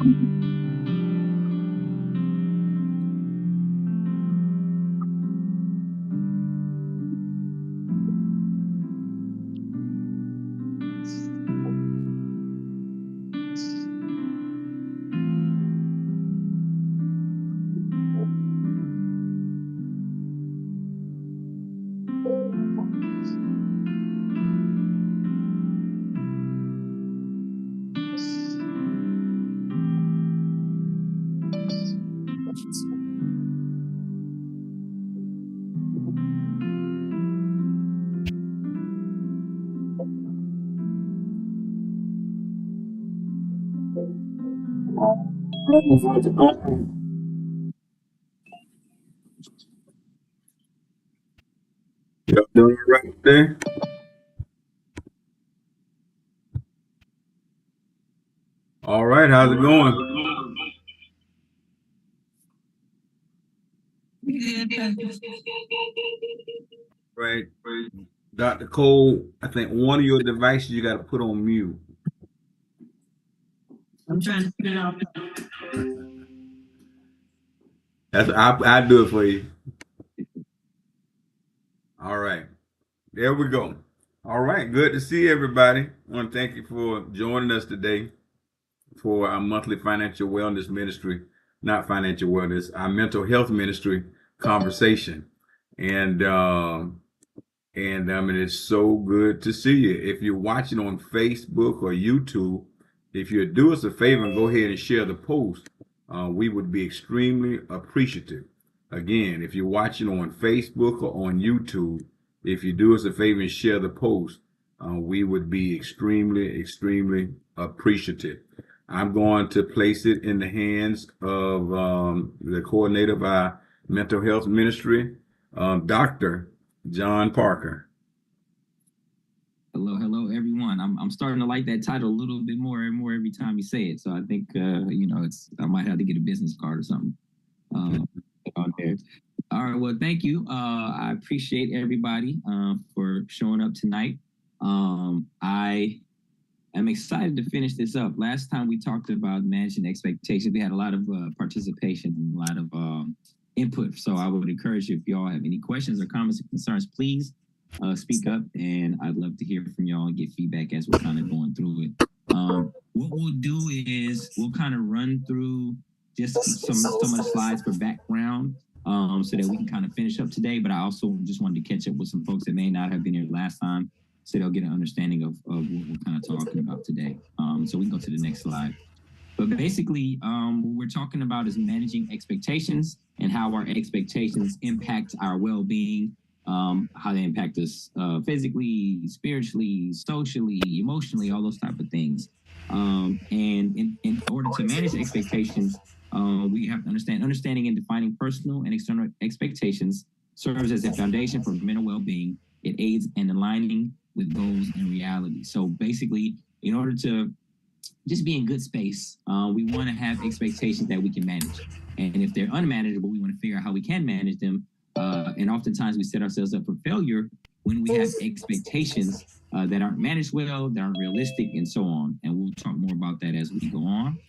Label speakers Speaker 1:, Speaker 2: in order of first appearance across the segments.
Speaker 1: Y'all doing it right there? All right, how's it going? Right. Dr. Cole, I think one of your devices you got to put on mute.
Speaker 2: I'm trying to figure it out.
Speaker 1: I'll do it for you. All right. There we go. All right. Good to see everybody. I want to thank you for joining us today for our monthly financial wellness ministry, not financial wellness, our mental health ministry conversation. And I mean, it's so good to see you. If you're watching on Facebook or YouTube, if you do us a favor and go ahead and share the post, we would be extremely appreciative. Again, if you're watching on Facebook or on YouTube, if you do us a favor and share the post, we would be extremely appreciative. I'm going to place it in the hands of the coordinator of our mental health ministry, Dr. John Parker.
Speaker 2: Hello, everyone. I'm starting to like that title a little bit more and more every time you say it. So I think I might have to get a business card or something on there. All right. Well, thank you. I appreciate everybody for showing up tonight. I am excited to finish this up. Last time we talked about managing expectations, we had a lot of participation and a lot of input. So I would encourage you, if y'all have any questions or comments or concerns, please speak up, and I'd love to hear from y'all and get feedback as we're kind of going through it. What we'll do is we'll kind of run through just some of the slides for background so that we can kind of finish up today. But I also just wanted to catch up with some folks that may not have been here last time so they'll get an understanding of what we're kind of talking about today. So we can go to the next slide. But basically, what we're talking about is managing expectations and how our expectations impact our well-being, how they impact us physically, spiritually, socially, emotionally, all those type of things. And in order to manage expectations, we have to understanding and defining personal and external expectations serves as a foundation for mental well-being. It aids in aligning with goals and reality. So basically, in order to just be in good space, we want to have expectations that we can manage. And if they're unmanageable, we want to figure out how we can manage them. And oftentimes we set ourselves up for failure when we have expectations that aren't managed well, that aren't realistic, and so on. And we'll talk more about that as we go on.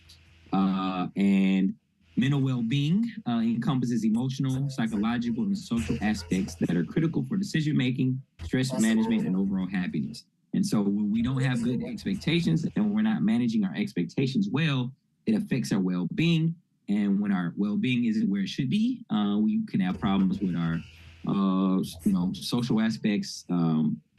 Speaker 2: And mental well-being encompasses emotional, psychological, and social aspects that are critical for decision-making, stress management, and overall happiness. And so when we don't have good expectations and we're not managing our expectations well, it affects our well-being. And when our well-being isn't where it should be, we can have problems with our, social aspects.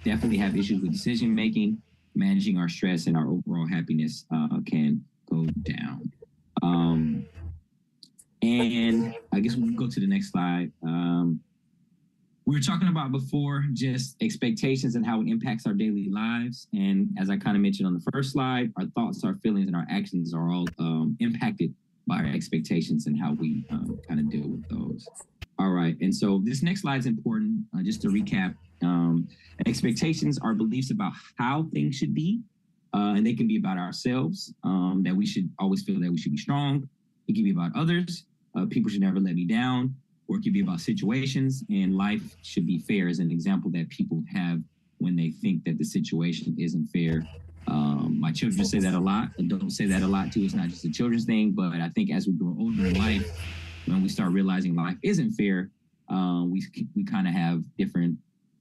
Speaker 2: Definitely have issues with decision-making, managing our stress, and our overall happiness can go down. And I guess we can go to the next slide. We were talking about before just expectations and how it impacts our daily lives. And as I kind of mentioned on the first slide, our thoughts, our feelings, and our actions are all impacted by our expectations and how we kind of deal with those. All right. And so this next slide is important. Just to recap, expectations are beliefs about how things should be. And they can be about ourselves, that we should always feel that we should be strong. It can be about others. People should never let me down. Or it could be about situations, and life should be fair as an example that people have when they think that the situation isn't fair. My children say that a lot. Adults say that a lot too. It's not just a children's thing, but I think as we grow older in life, when we start realizing life isn't fair, we kind of have different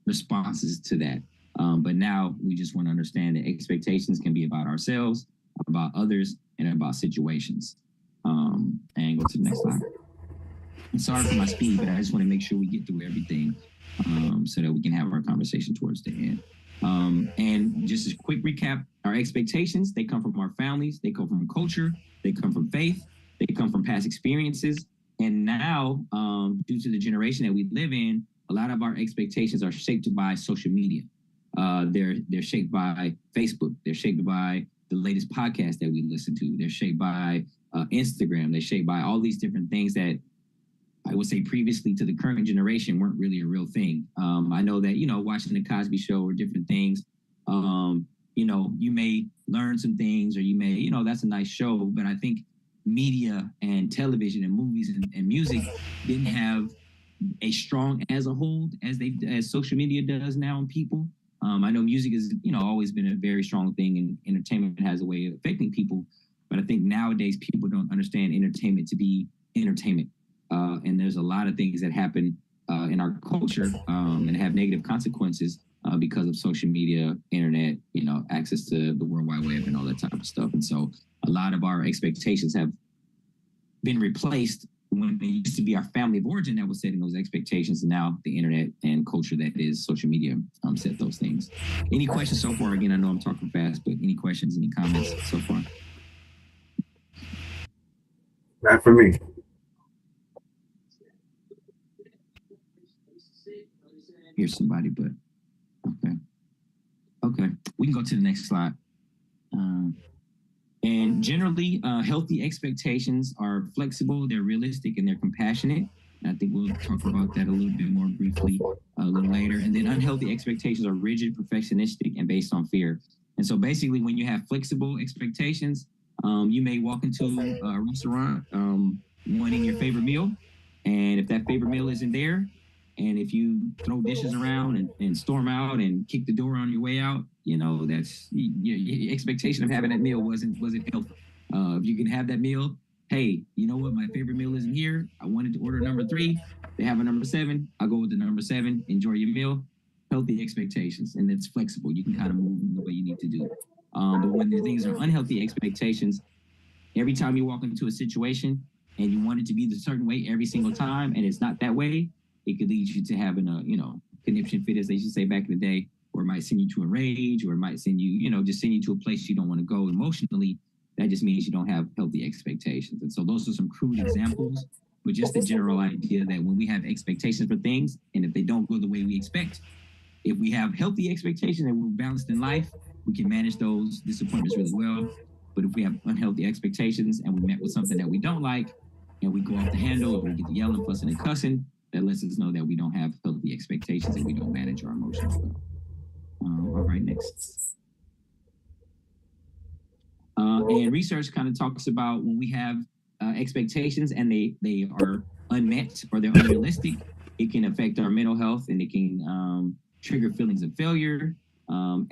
Speaker 2: responses to that. But now we just want to understand that expectations can be about ourselves, about others, and about situations. And go to the next slide. Sorry for my speed, but I just want to make sure we get through everything so that we can have our conversation towards the end. And just a quick recap, our expectations, they come from our families, they come from culture, they come from faith, they come from past experiences. And now, due to the generation that we live in, a lot of our expectations are shaped by social media. They're shaped by Facebook. They're shaped by the latest podcast that we listen to. They're shaped by Instagram. They're shaped by all these different things that I would say previously to the current generation weren't really a real thing. I know that, watching the Cosby Show or different things, you may learn some things or you may, that's a nice show. But I think media and television and movies and music didn't have a strong as a whole as social media does now in people. I know music is, always been a very strong thing, and entertainment has a way of affecting people. But I think nowadays people don't understand entertainment to be entertainment. And there's a lot of things that happen in our culture and have negative consequences because of social media, internet, access to the World Wide Web and all that type of stuff. And so a lot of our expectations have been replaced when it used to be our family of origin that was setting those expectations. And now the internet and culture that is social media set those things. Any questions so far? Again, I know I'm talking fast, but any questions, any comments so far?
Speaker 1: Not for me.
Speaker 2: Here's somebody, but okay. We can go to the next slide. And generally, healthy expectations are flexible, they're realistic, and they're compassionate. And I think we'll talk about that a little bit more briefly a little later. And then unhealthy expectations are rigid, perfectionistic, and based on fear. And so basically, when you have flexible expectations, you may walk into a restaurant wanting your favorite meal. And if that favorite meal isn't there, and if you throw dishes around and storm out and kick the door on your way out, that's your expectation of having that meal wasn't healthy. If you can have that meal, hey, you know what? My favorite meal isn't here. I wanted to order number 3. They have a number 7. I'll go with the number 7. Enjoy your meal. Healthy expectations, and it's flexible. You can kind of move the way you need to do. But when the things are unhealthy expectations, every time you walk into a situation and you want it to be the certain way every single time, and it's not that way, it could lead you to having a, conniption fit, as they used to say back in the day, or it might send you to a rage, or it might send you, just send you to a place you don't want to go emotionally. That just means you don't have healthy expectations. And so those are some crude examples, but just the general idea that when we have expectations for things, and if they don't go the way we expect, if we have healthy expectations and we're balanced in life, we can manage those disappointments really well. But if we have unhealthy expectations and we met with something that we don't like, and we go off the handle, or we get to yelling, fussing, and cussing, that lets us know that we don't have healthy expectations and we don't manage our emotions well. All right, next. And research kind of talks about when we have expectations and they are unmet or they're unrealistic, it can affect our mental health, and it can trigger feelings of failure.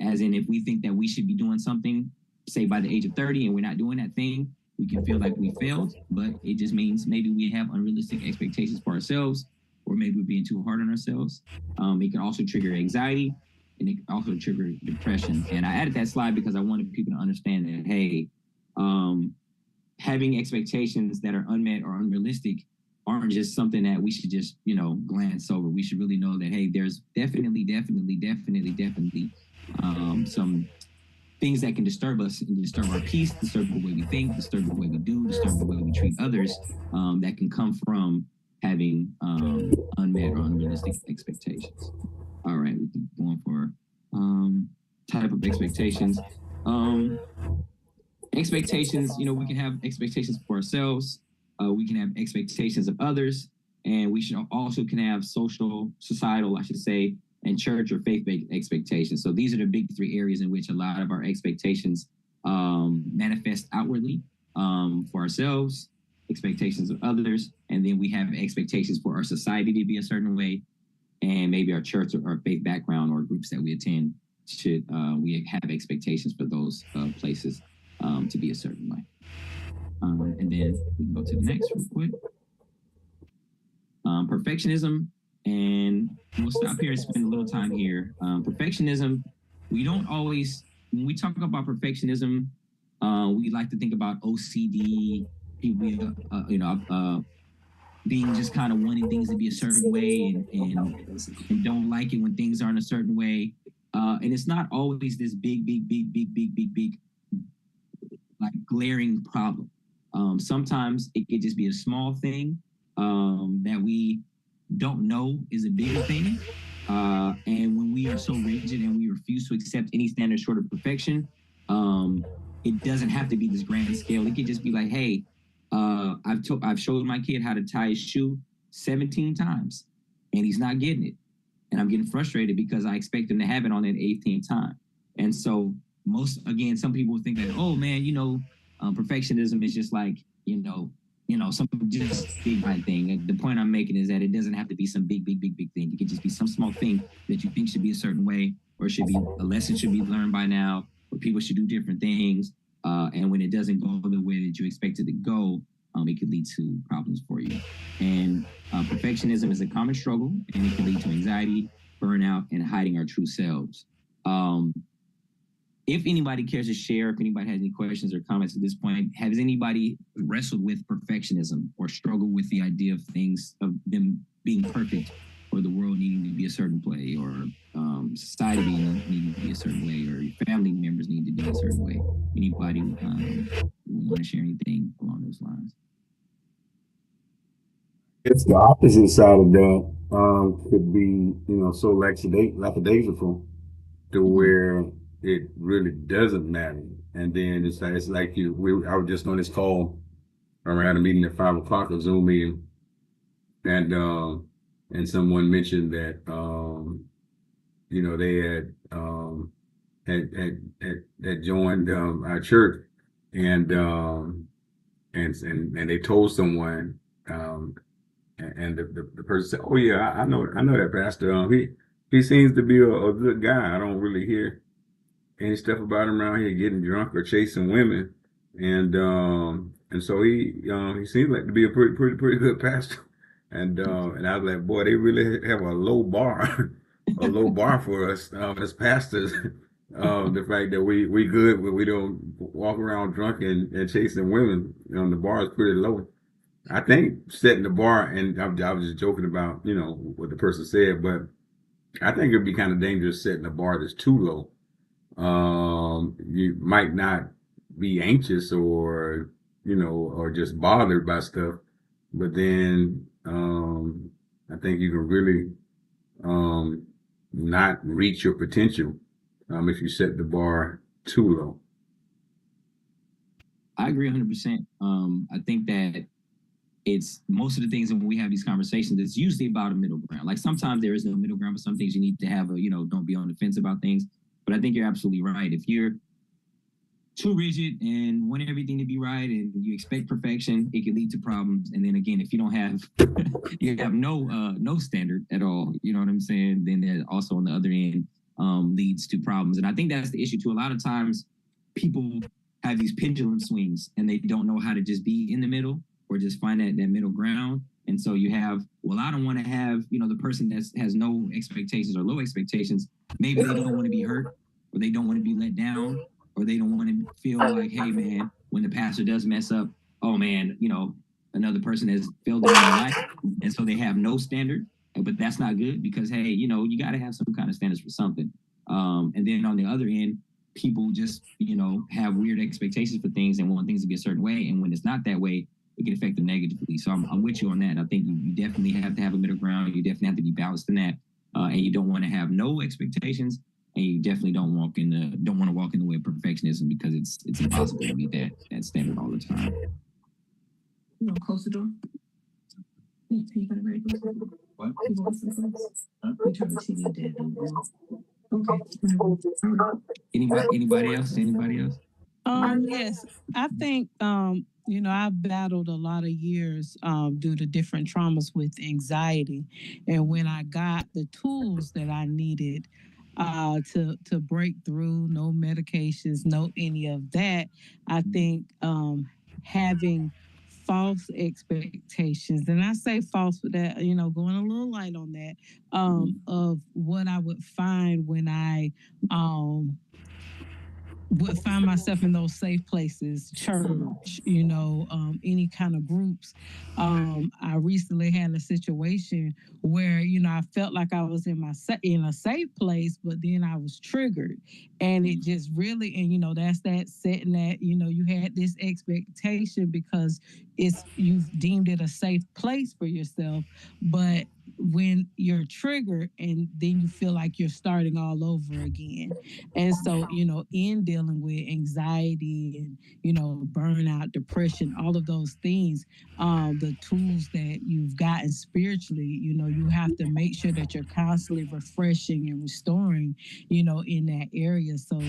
Speaker 2: As in, if we think that we should be doing something, say by the age of 30, and we're not doing that thing, we can feel like we failed, but it just means maybe we have unrealistic expectations for ourselves, or maybe we're being too hard on ourselves. It can also trigger anxiety, and it can also trigger depression. And I added that slide because I wanted people to understand that, hey, having expectations that are unmet or unrealistic aren't just something that we should just, glance over. We should really know that, hey, there's definitely some things that can disturb us and disturb our peace, disturb the way we think, disturb the way we do, disturb the way we treat others, that can come from having unmet or unrealistic expectations. All right, we can go on for type of expectations. Expectations, we can have expectations for ourselves. We can have expectations of others, and we should also can have societal, I should say, and church or faith-based expectations. So these are the big 3 areas in which a lot of our expectations manifest outwardly for ourselves, expectations of others, and then we have expectations for our society to be a certain way, and maybe our church or our faith background or groups that we attend should we have expectations for those places to be a certain way. And then we can go to the next real quick. Perfectionism, and we'll stop here and spend a little time here. Perfectionism, we don't always, when we talk about perfectionism, we like to think about OCD, people, being just kind of wanting things to be a certain way and don't like it when things aren't a certain way. And it's not always this big, like glaring problem. Sometimes it could just be a small thing that we don't know is a bigger thing. And when we are so rigid and we refuse to accept any standard short of perfection, it doesn't have to be this grand scale. It could just be like, hey, I've showed my kid how to tie his shoe 17 times, and he's not getting it, and I'm getting frustrated because I expect him to have it on that 18th time. And so some people think that, oh man, perfectionism is just like some just big thing. The point I'm making is that it doesn't have to be some big thing. It could just be some small thing that you think should be a certain way, or should be a lesson should be learned by now, or people should do different things. And when it doesn't go the way that you expect it to go, it could lead to problems for you. And perfectionism is a common struggle, and it can lead to anxiety, burnout, and hiding our true selves. If anybody cares to share, if anybody has any questions or comments at this point, has anybody wrestled with perfectionism or struggled with the idea of them being perfect, or the world needing to be a certain way, or society needing to be a certain way, or your family members need to be a certain way? Anybody want to share anything along those lines?
Speaker 1: It's the opposite side of that. Could be, so lackadaisical to where it really doesn't matter. And then it's like I was just on this call. I had a meeting at 5 o'clock, a Zoom meeting, and someone mentioned that they had joined our church, and and they told someone, and the person said, "Oh yeah, I know that pastor. He seems to be a good guy. I don't really hear any stuff about him around here getting drunk or chasing women, and so he seems like to be a pretty good pastor." And I was like, boy, they really have a low bar, a low bar for us as pastors. The fact that we good, but we don't walk around drunk and chasing women. The bar is pretty low. I think setting the bar, and I was just joking about what the person said, but I think it'd be kind of dangerous setting a bar that's too low. You might not be anxious or just bothered by stuff, but then I think you can really not reach your potential if you set the bar too low.
Speaker 2: I agree 100%. I think that it's most of the things when we have these conversations, it's usually about a middle ground. Like sometimes there is no middle ground, but some things you need to have don't be on the fence about things. But I think you're absolutely right. If you're too rigid and want everything to be right and you expect perfection, it can lead to problems. And then again, if you don't have you have no standard at all, you know what I'm saying, then that also on the other end leads to problems. And I think that's the issue too. A lot of times people have these pendulum swings and they don't know how to just be in the middle or just find that middle ground. And so you have, well, I don't want to have, the person that has no expectations or low expectations. Maybe they don't want to be hurt, or they don't want to be let down, or they don't want to feel like, hey man, when the pastor does mess up, oh man, another person has failed in their life. And so they have no standard, but that's not good because, hey, you got to have some kind of standards for something. And then on the other end, people just, have weird expectations for things and want things to be a certain way. And when it's not that way, it can affect them negatively. So I'm with you on that. I think you definitely have to have a middle ground. You definitely have to be balanced in that. And you don't want to have no expectations, and you definitely don't want to walk in the way of perfectionism because it's impossible to meet that standard all the time.
Speaker 3: Close the door. You got it right. What? You turn the TV down. Okay.
Speaker 2: Anybody else?
Speaker 4: Yes, I think I've battled a lot of years due to different traumas with anxiety, and when I got the tools that I needed, to break through. No medications, no any of that. I think having false expectations, and I say false for that, going a little light on that, of what I would find when I would find myself in those safe places, church, any kind of groups. I recently had a situation where, I felt like I was in a safe place, but then I was triggered, and it just really, and that's that setting that, you had this expectation because you've deemed it a safe place for yourself, but when you're triggered and then you feel like you're starting all over again. And so, in dealing with anxiety and, burnout, depression, all of those things, the tools that you've gotten spiritually, you have to make sure that you're constantly refreshing and restoring, in that area. So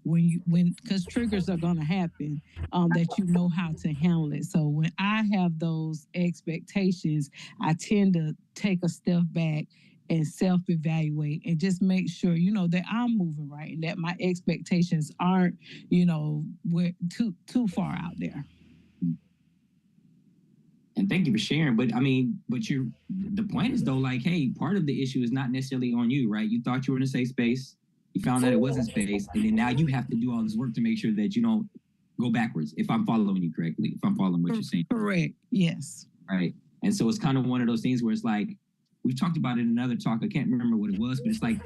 Speaker 4: because triggers are going to happen, that you know how to handle it. So when I have those expectations, I tend to take a step back and self-evaluate and just make sure, that I'm moving right and that my expectations aren't, we're too far out there.
Speaker 2: And thank you for sharing. But I mean, the point is though, like, hey, part of the issue is not necessarily on you, right? You thought you were in a safe space, you found that it wasn't space, and then now you have to do all this work to make sure that you don't go backwards. If I'm following you correctly, if I'm following what you're saying.
Speaker 4: Correct. Yes.
Speaker 2: Right. And so it's kind of one of those things where it's like, we've talked about it in another talk. I can't remember what it was, but it's like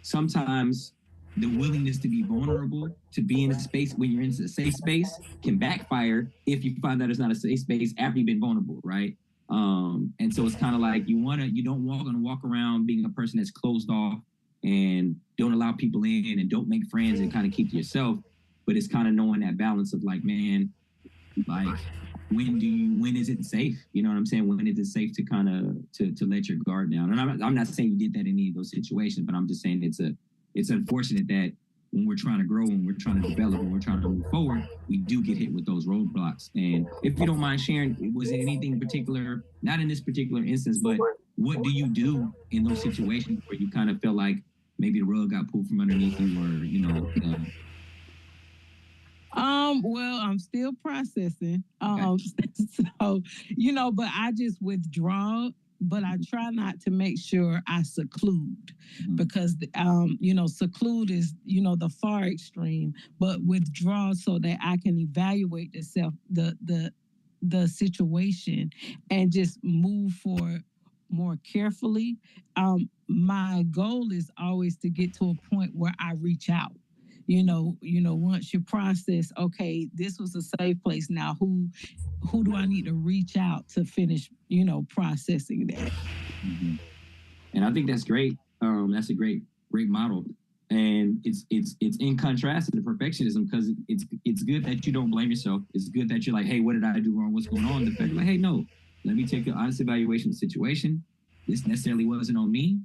Speaker 2: sometimes the willingness to be vulnerable, to be in a space when you're in a safe space can backfire if you find that it's not a safe space after you've been vulnerable, right? And so it's kind of like you don't walk around being a person that's closed off and don't allow people in and don't make friends and kind of keep to yourself. But it's kind of knowing that balance of like, man, like when is it safe? You know what I'm saying? When is it safe to kind of to let your guard down? And I'm not saying you did that in any of those situations, but I'm just saying it's unfortunate that when we're trying to grow, when we're trying to develop, when we're trying to move forward, we do get hit with those roadblocks. And if you don't mind sharing, was it anything particular, not in this particular instance, but what do you do in those situations where you kind of feel like maybe the rug got pulled from underneath you, or
Speaker 4: well, I'm still processing.
Speaker 2: Okay.
Speaker 4: So, but I just withdraw, but I try not to make sure I seclude because, seclude is, the far extreme, but withdraw so that I can evaluate the situation and just move forward more carefully. My goal is always to get to a point where I reach out. Once you process, okay, this was a safe place. Now, who do I need to reach out to finish, processing that?
Speaker 2: Mm-hmm. And I think that's great. That's a great model. And it's in contrast to the perfectionism, because it's good that you don't blame yourself. It's good that you're like, hey, what did I do wrong? What's going on? The fact like, hey, no, let me take an honest evaluation of the situation. This necessarily wasn't on me.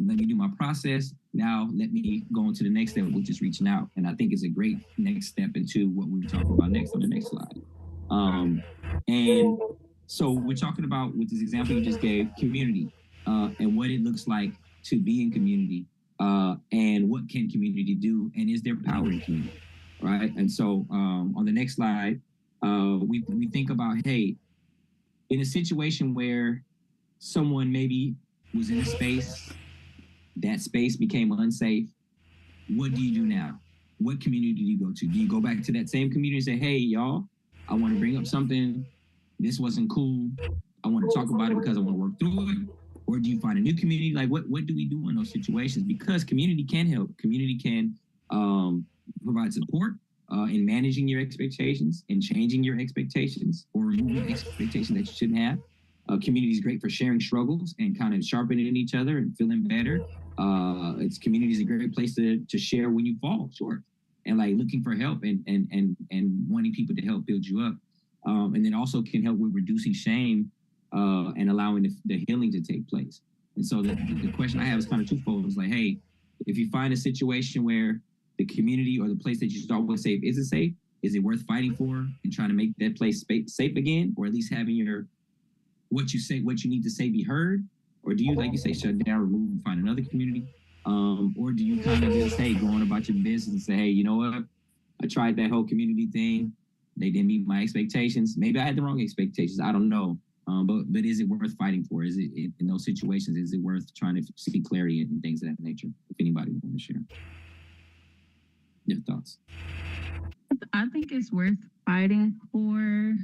Speaker 2: Let me do my process. Now let me go on to the next step, which is reaching out. And I think it's a great next step into what we're talking about next on the next slide. And so we're talking about, with this example you just gave, community, and what it looks like to be in community, and what can community do, and is there power in community, right? And so on the next slide, we think about, hey, in a situation where someone maybe was in a space, that space became unsafe, what do you do now? What community do you go to? Do you go back to that same community and say, hey, y'all, I want to bring up something. This wasn't cool. I want to talk about it because I want to work through it. Or do you find a new community? Like, what do we do in those situations? Because community can help. Community can provide support in managing your expectations and changing your expectations or removing expectations that you shouldn't have. Community is great for sharing struggles and kind of sharpening each other and feeling better. Community is a great place to share when you fall short and like looking for help and wanting people to help build you up. And then also can help with reducing shame and allowing the healing to take place. And so the question I have is kind of twofold. It's like, hey, if you find a situation where the community or the place that you thought was safe isn't safe, is it worth fighting for and trying to make that place safe again, or at least having your what you need to say be heard? Or do you, like you say, shut down, remove, and find another community? Or do you kind of just, hey, go on about your business and say, hey, you know what? I tried that whole community thing. They didn't meet my expectations. Maybe I had the wrong expectations. I don't know. But is it worth fighting for? Is it in those situations? Is it worth trying to seek clarity and things of that nature? If anybody want to share your thoughts.
Speaker 5: I think it's worth fighting for,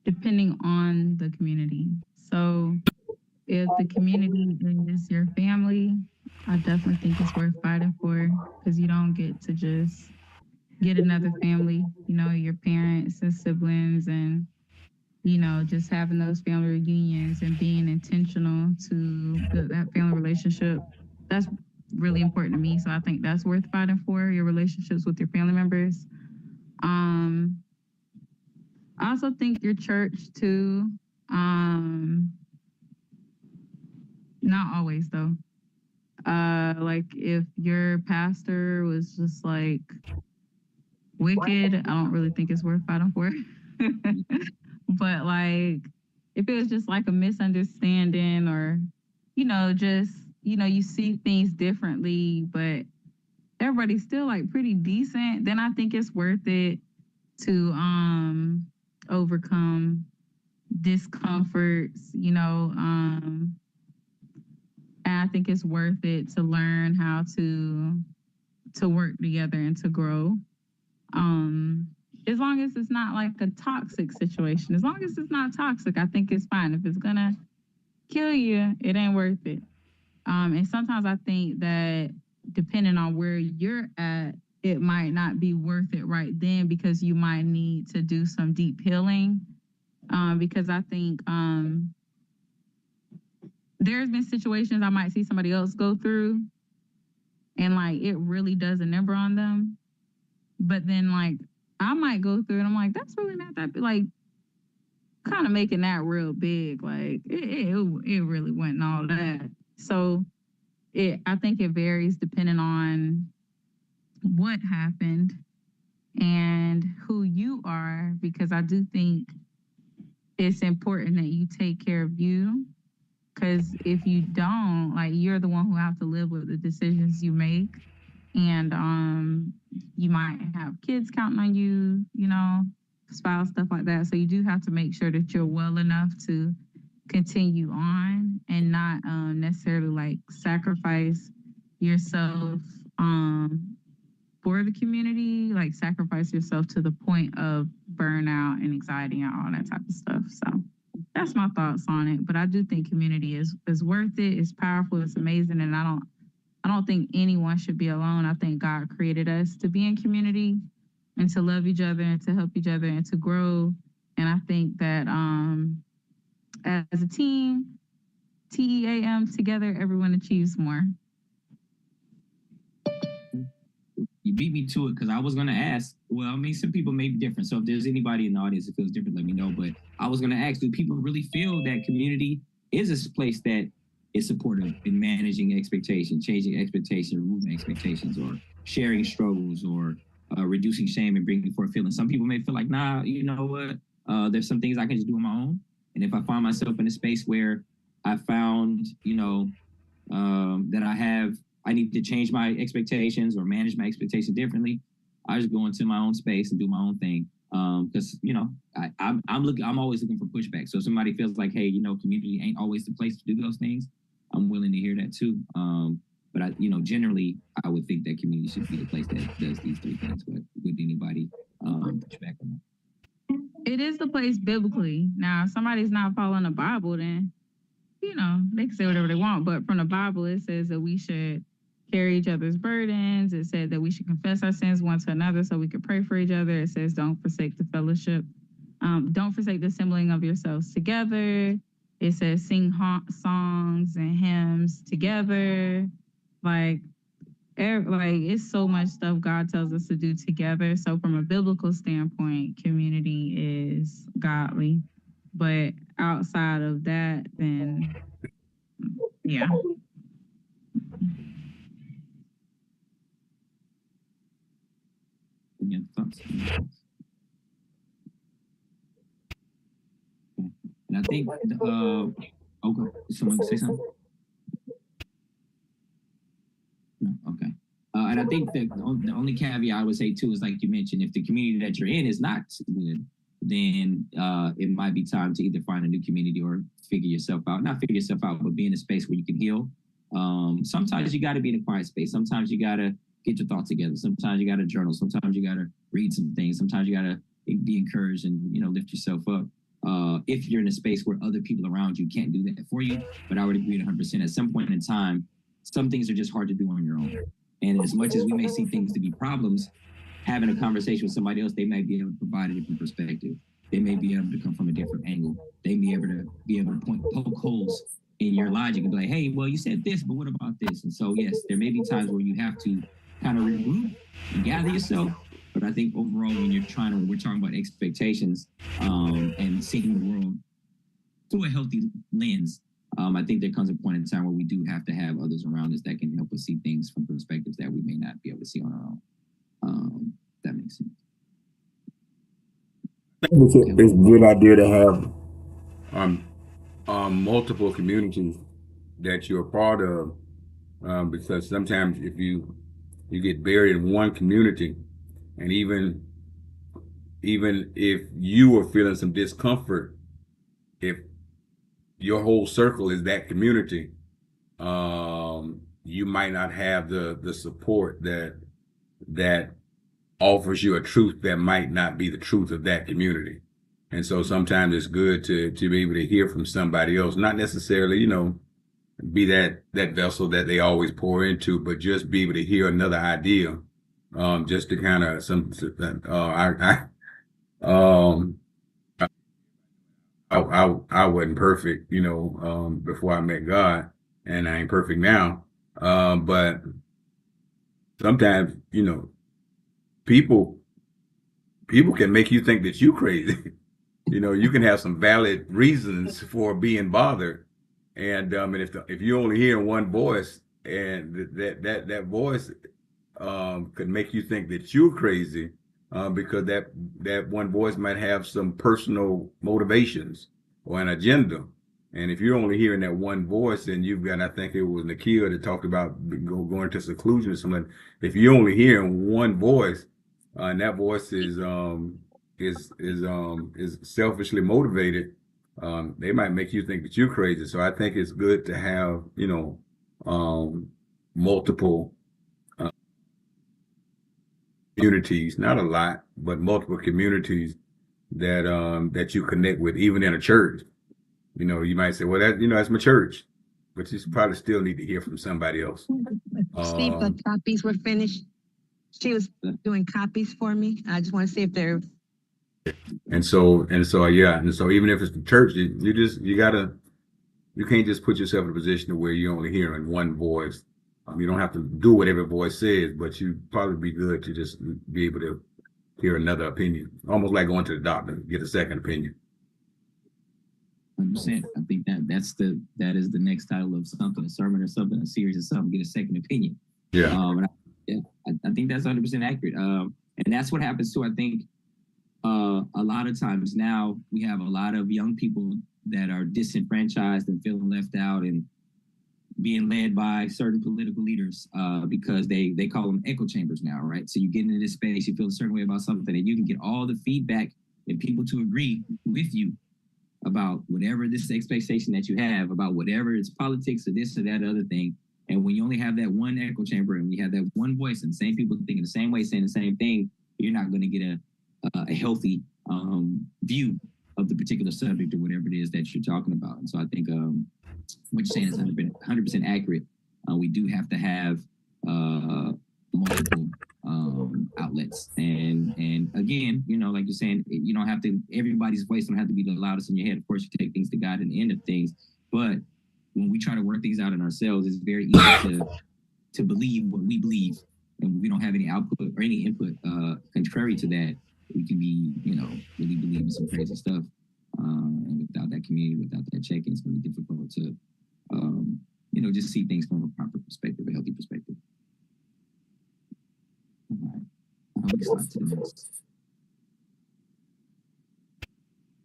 Speaker 5: depending on the community. So if the community is your family, I definitely think it's worth fighting for, because you don't get to just get another family, your parents and siblings, and just having those family reunions and being intentional to build that family relationship. That's really important to me. So I think that's worth fighting for, your relationships with your family members. I also think your church too. Not always though. Like if your pastor was just like wicked, I don't really think it's worth fighting for. But like if it was just like a misunderstanding, or just you see things differently, but everybody's still like pretty decent, then I think it's worth it to overcome discomforts, and I think it's worth it to learn how to work together and to grow. As long as it's not like a toxic situation. As long as it's not toxic, I think it's fine. If it's gonna kill you, it ain't worth it. And sometimes I think that depending on where you're at, it might not be worth it right then, because you might need to do some deep healing. Because I think there's been situations I might see somebody else go through, and like it really does a number on them. But then like I might go through and I'm like, that's really not that big. Like kind of making that real big. Like it really wasn't all that. So I think it varies depending on what happened and who you are, because I do think it's important that you take care of you. Because if you don't, like you're the one who have to live with the decisions you make. And you might have kids counting on you, spouse, stuff like that. So you do have to make sure that you're well enough to continue on and not necessarily like sacrifice yourself for the community, like sacrifice yourself to the point of burnout and anxiety and all that type of stuff. So that's my thoughts on it. But I do think community is worth it. It's powerful. It's amazing. And I don't think anyone should be alone. I think God created us to be in community and to love each other and to help each other and to grow. And I think that as a team, TEAM, together, everyone achieves more.
Speaker 2: You beat me to it, because I was going to ask. Well, I mean, some people may be different. So if there's anybody in the audience that feels different, let me know. But I was going to ask, do people really feel that community is a place that is supportive in managing expectations, changing expectations, removing expectations, or sharing struggles, or reducing shame and bringing forth feelings? Some people may feel like, nah, you know what? There's some things I can just do on my own. And if I find myself in a space where I found, that I need to change my expectations or manage my expectations differently, I just go into my own space and do my own thing. Because I'm always looking for pushback. So if somebody feels like, hey, community ain't always the place to do those things, I'm willing to hear that too. But generally, I would think that community should be the place that does these three things. But would anybody push back on that?
Speaker 5: It is the place biblically. Now, if somebody's not following the Bible, then they can say whatever they want. But from the Bible, it says that we should carry each other's burdens. It said that we should confess our sins one to another so we could pray for each other. It says don't forsake the fellowship. Don't forsake the assembling of yourselves together. It says sing songs and hymns together. Like it's so much stuff God tells us to do together. So from a biblical standpoint, community is godly. But outside of that, then yeah.
Speaker 2: Any other thoughts? And I think, okay, someone say something? No, okay. And I think that the only caveat I would say too is like you mentioned, if the community that you're in is not good, then it might be time to either find a new community or figure yourself out. Not figure yourself out, but be in a space where you can heal. Sometimes you got to be in a quiet space. Sometimes you got to get your thoughts together. Sometimes you got to journal. Sometimes you got to read some things. Sometimes you got to be encouraged and lift yourself up. If you're in a space where other people around you can't do that for you, but I would agree 100%. At some point in time, some things are just hard to do on your own. And as much as we may see things to be problems, having a conversation with somebody else, they may be able to provide a different perspective. They may be able to come from a different angle. They may be able to poke holes in your logic and be like, hey, well, you said this, but what about this? And so, yes, there may be times where you have to kind of regroup and gather yourself. But I think overall, when we're talking about expectations and seeing the world through a healthy lens, I think there comes a point in time where we do have to have others around us that can help us see things from perspectives that we may not be able to see on our own. That makes sense.
Speaker 1: It's a good idea to have multiple communities that you're a part of, because sometimes if you get buried in one community, and even if you are feeling some discomfort, if your whole circle is that community, you might not have the support that offers you a truth that might not be the truth of that community. And so sometimes it's good to be able to hear from somebody else, not necessarily, be that vessel that they always pour into, but just be able to hear another idea, just to kind of I wasn't perfect, before I met God, and I ain't perfect now. But sometimes, people can make you think that you crazy. You can have some valid reasons for being bothered, and if you're only hearing one voice, and that voice could make you think that you're crazy, because that one voice might have some personal motivations or an agenda. And if you're only hearing that one voice, and you've got, I think it was Nakia that talked about going to seclusion or something. If you're only hearing one voice, and that voice is selfishly motivated, they might make you think that you're crazy. So I think it's good to have multiple communities, not a lot, but multiple communities that you connect with, even in a church. You might say, well, that's my church, but you probably still need to hear from somebody else.
Speaker 6: Steve, the copies were finished. She was doing copies for me. I just want to see if they're.
Speaker 1: And so yeah, and so even if it's the church, you can't just put yourself in a position where you're only hearing one voice. You don't have to do what every voice says, but you'd probably be good to just be able to hear another opinion, almost like going to the doctor, get a second opinion.
Speaker 2: 100%. I think that is the next title of something, a sermon or something, a series or something. Get a second opinion.
Speaker 1: Yeah.
Speaker 2: I think that's 100% accurate. And that's what happens too. I think a lot of times now we have a lot of young people that are disenfranchised and feeling left out and being led by certain political leaders because they call them echo chambers now, right? So you get into this space, you feel a certain way about something, and you can get all the feedback and people to agree with you about whatever this expectation that you have about whatever it's politics or this or that other thing. And when you only have that one echo chamber and you have that one voice and the same people thinking the same way, saying the same thing, you're not going to get a healthy view of the particular subject or whatever it is that you're talking about. And so I think what you're saying is 100% accurate. We do have to have multiple outlets. And again, like you're saying, you don't have to, everybody's voice don't have to be the loudest in your head. Of course, you take things to God in the end of things. But when we try to work things out in ourselves, it's very easy to believe what we believe. And we don't have any output or any input contrary to that, we can be, really believing some crazy stuff. And without that community, without that check-in, it's going to be difficult to, just see things from a proper perspective, a healthy perspective. All right. We can slide to the next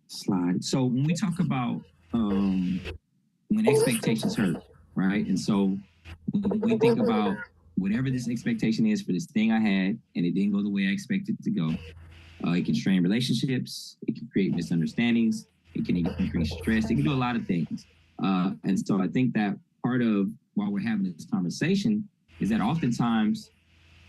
Speaker 2: slide. So when we talk about when expectations hurt, right? And so when we think about whatever this expectation is for this thing I had, and it didn't go the way I expected it to go. It can strain relationships. It can create misunderstandings. It can increase stress. It can do a lot of things. And so I think that part of why we're having this conversation is that oftentimes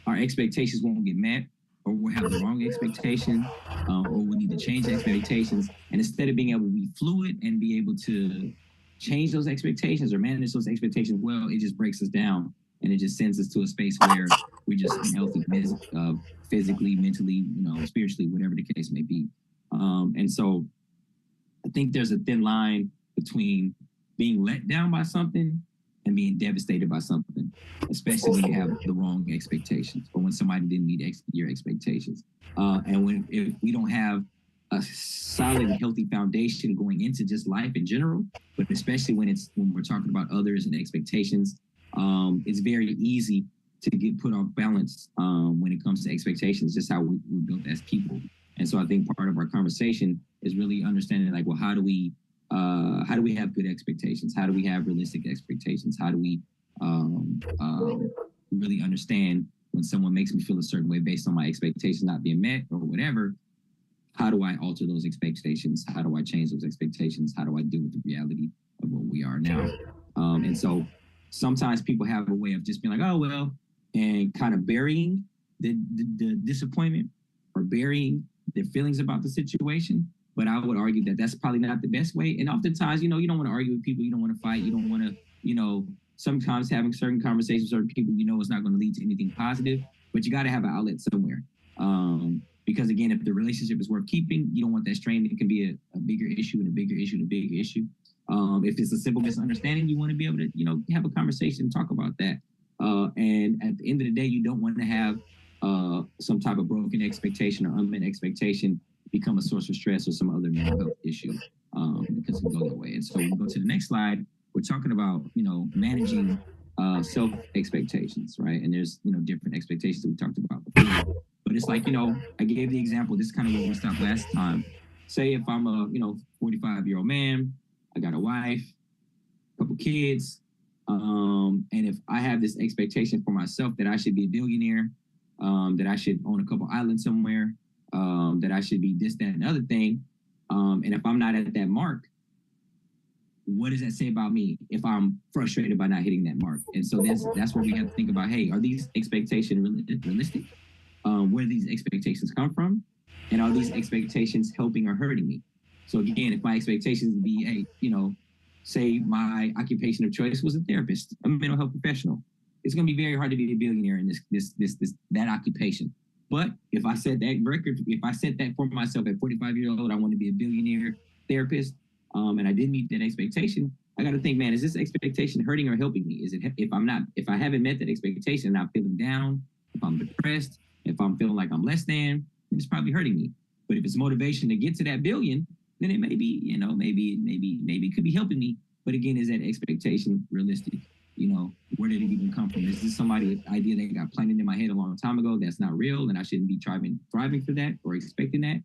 Speaker 2: our expectations won't get met, or we'll have the wrong expectation, or we need to change expectations. And instead of being able to be fluid and be able to change those expectations or manage those expectations well, it just breaks us down, and it just sends us to a space where we're just unhealthy, physically, mentally, spiritually, whatever the case may be. And so I think there's a thin line between being let down by something and being devastated by something, especially when you have the wrong expectations or when somebody didn't meet your expectations. And if we don't have a solid and healthy foundation going into just life in general, but especially when we're talking about others and expectations, it's very easy to get put off balance when it comes to expectations, just how we're built as people. And so I think part of our conversation is really understanding, like, well, how do we have good expectations? How do we have realistic expectations? How do we really understand when someone makes me feel a certain way based on my expectations not being met or whatever? How do I alter those expectations? How do I change those expectations? How do I deal with the reality of what we are now? And so sometimes people have a way of just being like, oh, well, and kind of burying the disappointment or burying their feelings about the situation. But I would argue that that's probably not the best way. And oftentimes, you don't want to argue with people. You don't want to fight. You don't want to, sometimes having certain conversations with certain people, it's not going to lead to anything positive. But you got to have an outlet somewhere. Because again, if the relationship is worth keeping, you don't want that strain. It can be a bigger issue and a bigger issue and a bigger issue. If it's a simple misunderstanding, you want to be able to, have a conversation and talk about that. And at the end of the day, you don't want to have some type of broken expectation or unmet expectation become a source of stress or some other mental health issue, because it can go that way. And so we go to the next slide. We're talking about, managing self expectations, right? And there's, different expectations that we talked about before. But it's like, I gave the example. This is kind of where we stopped last time. Say if I'm a, 45-year-old man, I got a wife, a couple kids, and if I have this expectation for myself that I should be a billionaire, that I should own a couple islands somewhere, that I should be this, that, and other thing, and if I'm not at that mark, what does that say about me if I'm frustrated by not hitting that mark? And so that's where we have to think about, hey, are these expectations realistic? Where do these expectations come from? And are these expectations helping or hurting me? So again, if my expectations would be, hey, say my occupation of choice was a therapist, a mental health professional, it's going to be very hard to be a billionaire in that occupation. But if I set that for myself at 45 years old, I want to be a billionaire therapist, and I didn't meet that expectation, I got to think, man, is this expectation hurting or helping me? Is it, if I haven't met that expectation and I'm feeling down, if I'm depressed, if I'm feeling like I'm less than, it's probably hurting me. But if it's motivation to get to that billion, then it may be, maybe it could be helping me. But again, is that expectation realistic? Where did it even come from? Is this somebody's idea that got planted in my head a long time ago that's not real, and I shouldn't be thriving for that or expecting that?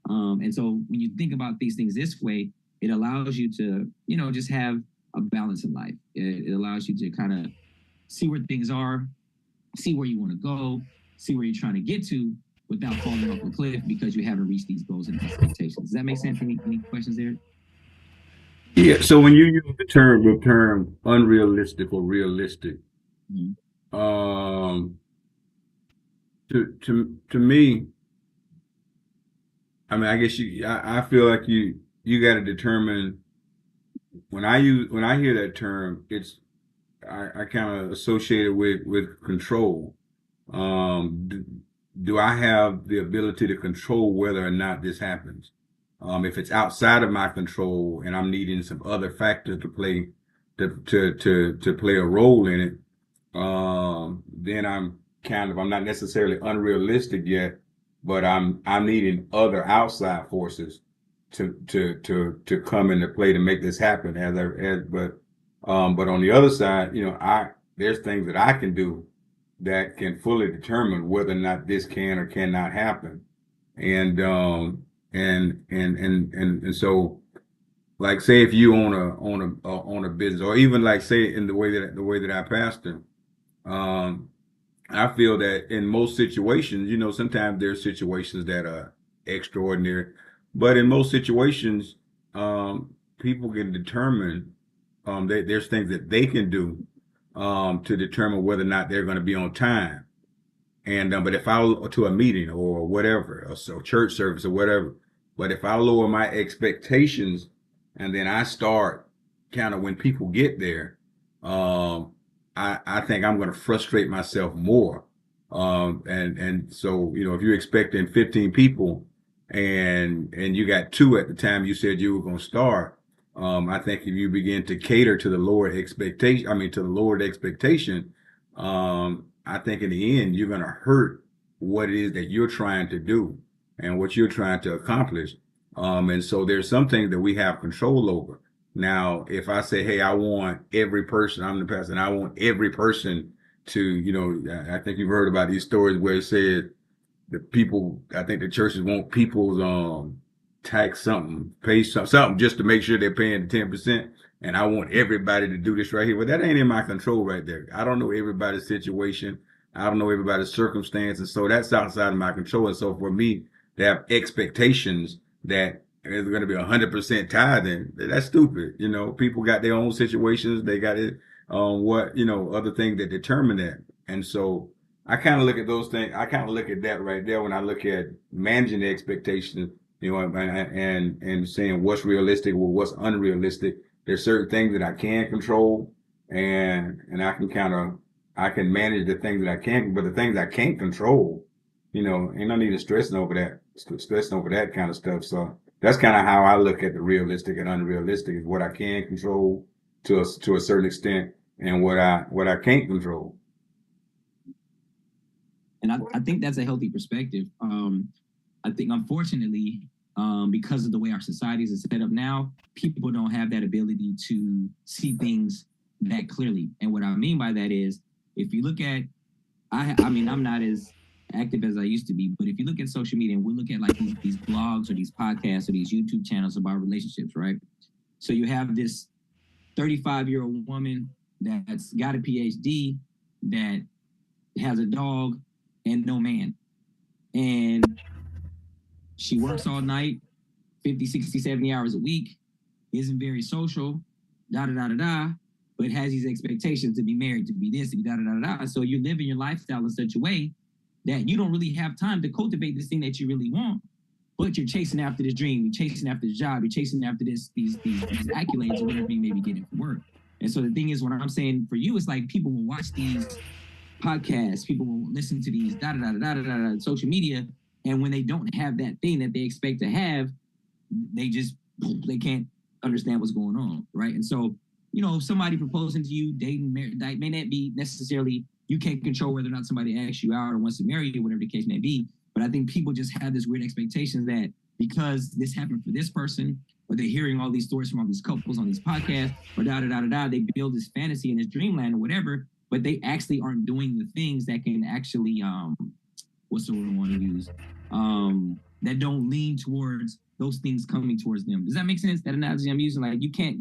Speaker 2: And so when you think about these things this way, it allows you to, just have a balance in life. It allows you to kind of see where things are, see where you want to go, see where you're trying to get to without falling off a cliff because you haven't reached these goals and expectations. Does that make sense? Any questions there?
Speaker 1: Yeah. So when you use the term unrealistic or realistic, to me, I mean, I guess I feel like you got to determine when I hear that term, I kind of associate it with control. Do I have the ability to control whether or not this happens? If it's outside of my control and I'm needing some other factor to play a role in it, then I'm not necessarily unrealistic yet, but I'm needing other outside forces to come into play to make this happen. But on the other side, there's things that I can do that can fully determine whether or not this can or cannot happen. And so, like, say if you own a business, or even like say in the way that I pastor, I feel that in most situations, sometimes there's situations that are extraordinary, but in most situations, people can determine there's things that they can do to determine whether or not they're going to be on time. And but if I to a meeting or whatever, or so church service or whatever, but if I lower my expectations and then I start kind of when people get there, um, I think I'm going to frustrate myself more. And so if you're expecting 15 people and you got two at the time you said you were going to start, I think if you begin to cater to the lower expectation, I mean to the lowered expectation, I think in the end, you're going to hurt what it is that you're trying to do and what you're trying to accomplish. And so there's some things that we have control over. Now, if I say, hey, I want every person, I'm the pastor, and I want every person to, I think you've heard about these stories where it said the people, I think the churches want people's tax something, pay something just to make sure they're paying the 10%. And I want everybody to do this right here. But that ain't in my control right there. I don't know everybody's situation. I don't know everybody's circumstance. And so that's outside of my control. And so for me to have expectations that it's going to be 100% tithing, that's stupid. People got their own situations. They got it other things that determine that. And so I kind of look at those things. I kind of look at that right there when I look at managing the expectations, and saying what's realistic or what's unrealistic. There's certain things that I can control, and I can manage the things that I can, but the things I can't control, ain't no need of stressing over that kind of stuff. So that's kind of how I look at the realistic and unrealistic is what I can control to a certain extent, and what I can't control.
Speaker 2: And I think that's a healthy perspective. I think, unfortunately, because of the way our societies are set up now, people don't have that ability to see things that clearly. And what I mean by that is, if you look at, I mean, I'm not as active as I used to be, but if you look at social media and we look at like these blogs or these podcasts or these YouTube channels about relationships, right? So you have this 35-year-old woman that's got a PhD that has a dog and no man. And she works all night, 50, 60, 70 hours a week, isn't very social, but has these expectations to be married, to be this, to be . So you're living your lifestyle in such a way that you don't really have time to cultivate this thing that you really want, but you're chasing after this dream, you're chasing after this job, you're chasing after these accolades or whatever you may be getting from work. And so the thing is, what I'm saying for you is like people will watch these podcasts, people will listen to these social media, and when they don't have that thing that they expect to have, they can't understand what's going on, right? And so, somebody proposing to you, dating, married, that may not be necessarily, you can't control whether or not somebody asks you out or wants to marry you, whatever the case may be. But I think people just have this weird expectation that because this happened for this person, or they're hearing all these stories from all these couples on these podcasts, or they build this fantasy in this dreamland or whatever, but they actually aren't doing the things that can actually, what's the word I want to use? That don't lean towards those things coming towards them. Does that make sense? That analogy I'm using, like you can't,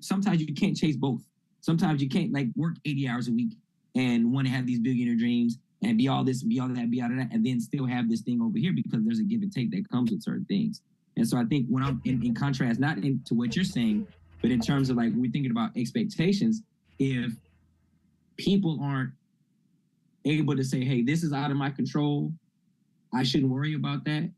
Speaker 2: sometimes you can't chase both. Sometimes you can't like work 80 hours a week and want to have these billionaire dreams and be all this, be all that, be all that, and then still have this thing over here because there's a give and take that comes with certain things. And so I think when I'm in contrast, not to what you're saying, but in terms of like when we're thinking about expectations, if people aren't able to say, hey, this is out of my control, I shouldn't worry about that.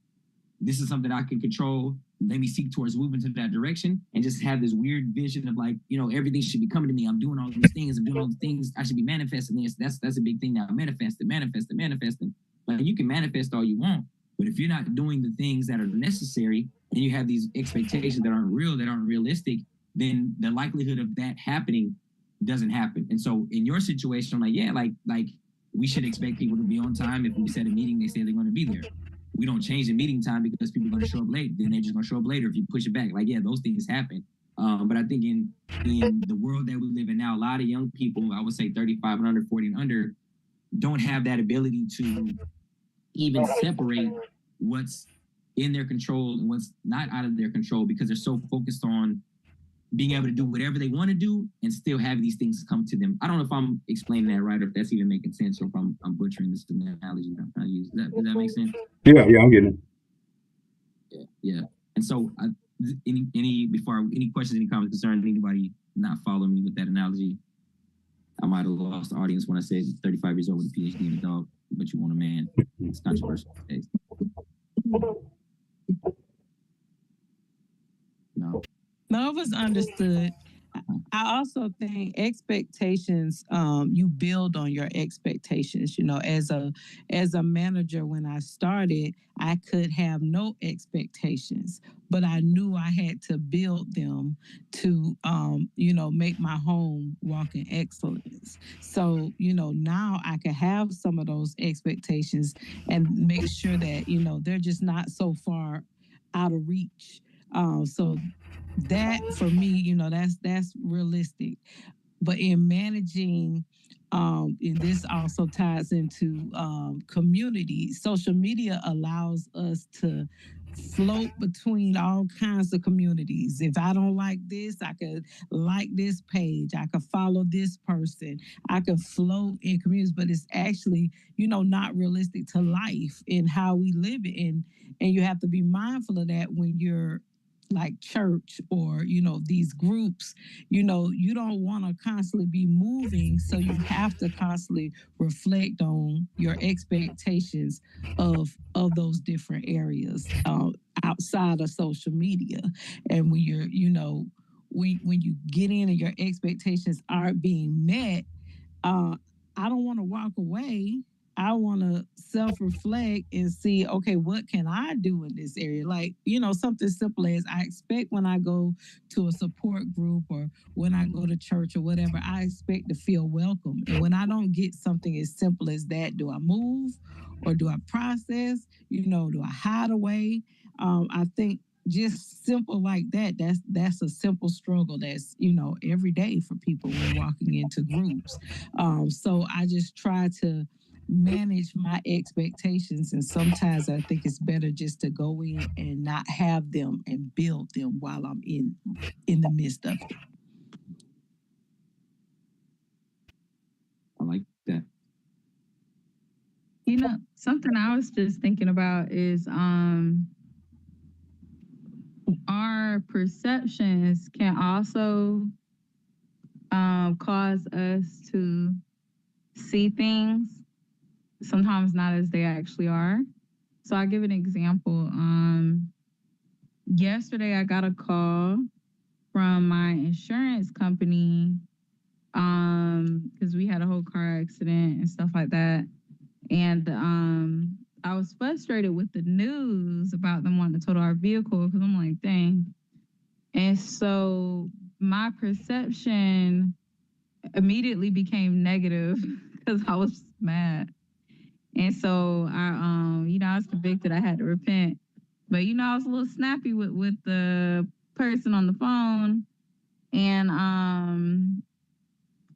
Speaker 2: This is something I can control. Let me seek towards moving to that direction and just have this weird vision of like, everything should be coming to me. I'm doing all these things. I'm doing all the things. I should be manifesting this. That's a big thing now. Manifesting. Like you can manifest all you want, but if you're not doing the things that are necessary and you have these expectations that aren't real, that aren't realistic, then the likelihood of that happening doesn't happen. And so in your situation, I'm like, yeah, like we should expect people to be on time. If we set a meeting, they say they're going to be there. We don't change the meeting time because people are going to show up late. Then they're just going to show up later if you push it back. Like, yeah, those things happen. But I think in the world that we live in now, a lot of young people, I would say 35 and under, 40 and under, don't have that ability to even separate what's in their control and what's not out of their control because they're so focused on being able to do whatever they want to do and still have these things come to them. I don't know if I'm explaining that right or if that's even making sense or if I'm butchering this analogy I'm trying to use. Does that make sense?
Speaker 1: Yeah, I'm getting
Speaker 2: it. Yeah. And so any questions, any comments concerning anybody not following me with that analogy? I might have lost the audience when I said 35 years old with a PhD and a dog, but you want a man. It's controversial. No.
Speaker 4: None of us understood. I also think expectations, you build on your expectations. You know, as a manager, when I started, I could have no expectations, but I knew I had to build them to, make my home walk in excellence. So, now I can have some of those expectations and make sure that, they're just not so far out of reach. So that for me, that's realistic. But in managing, and this also ties into community. Social media allows us to float between all kinds of communities. If I don't like this, I could like this page. I could follow this person. I could float in communities, but it's actually, not realistic to life and how we live it. And you have to be mindful of that when you're like church or these groups. You don't want to constantly be moving, so you have to constantly reflect on your expectations of those different areas outside of social media. And when you're when you get in and your expectations aren't being met, I don't want to walk away. I want to self reflect and see, okay, what can I do in this area? Like, something simple as I expect when I go to a support group or when I go to church or whatever, I expect to feel welcome. And when I don't get something as simple as that, do I move or do I process? Do I hide away? I think just simple like that, that's a simple struggle that's every day for people when walking into groups. So I just try to manage my expectations, and sometimes I think it's better just to go in and not have them and build them while I'm in the midst of it.
Speaker 2: I like that.
Speaker 5: Something I was just thinking about is our perceptions can also cause us to see things sometimes not as they actually are. So I'll give an example. Yesterday I got a call from my insurance company because we had a whole car accident and stuff like that. And I was frustrated with the news about them wanting to total our vehicle because I'm like, dang. And so my perception immediately became negative because I was mad. And so I was convicted. I had to repent. But I was a little snappy with the person on the phone. And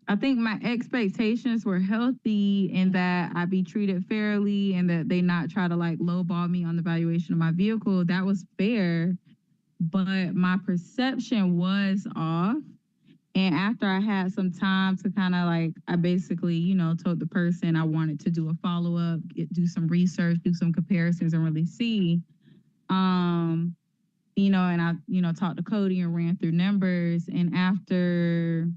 Speaker 5: I think my expectations were healthy in that I be treated fairly and that they not try to like lowball me on the valuation of my vehicle. That was fair. But my perception was off. And after I had some time to kind of like, I basically, told the person I wanted to do a follow up, do some research, do some comparisons, and really see. And I, talked to Cody and ran through numbers. And after,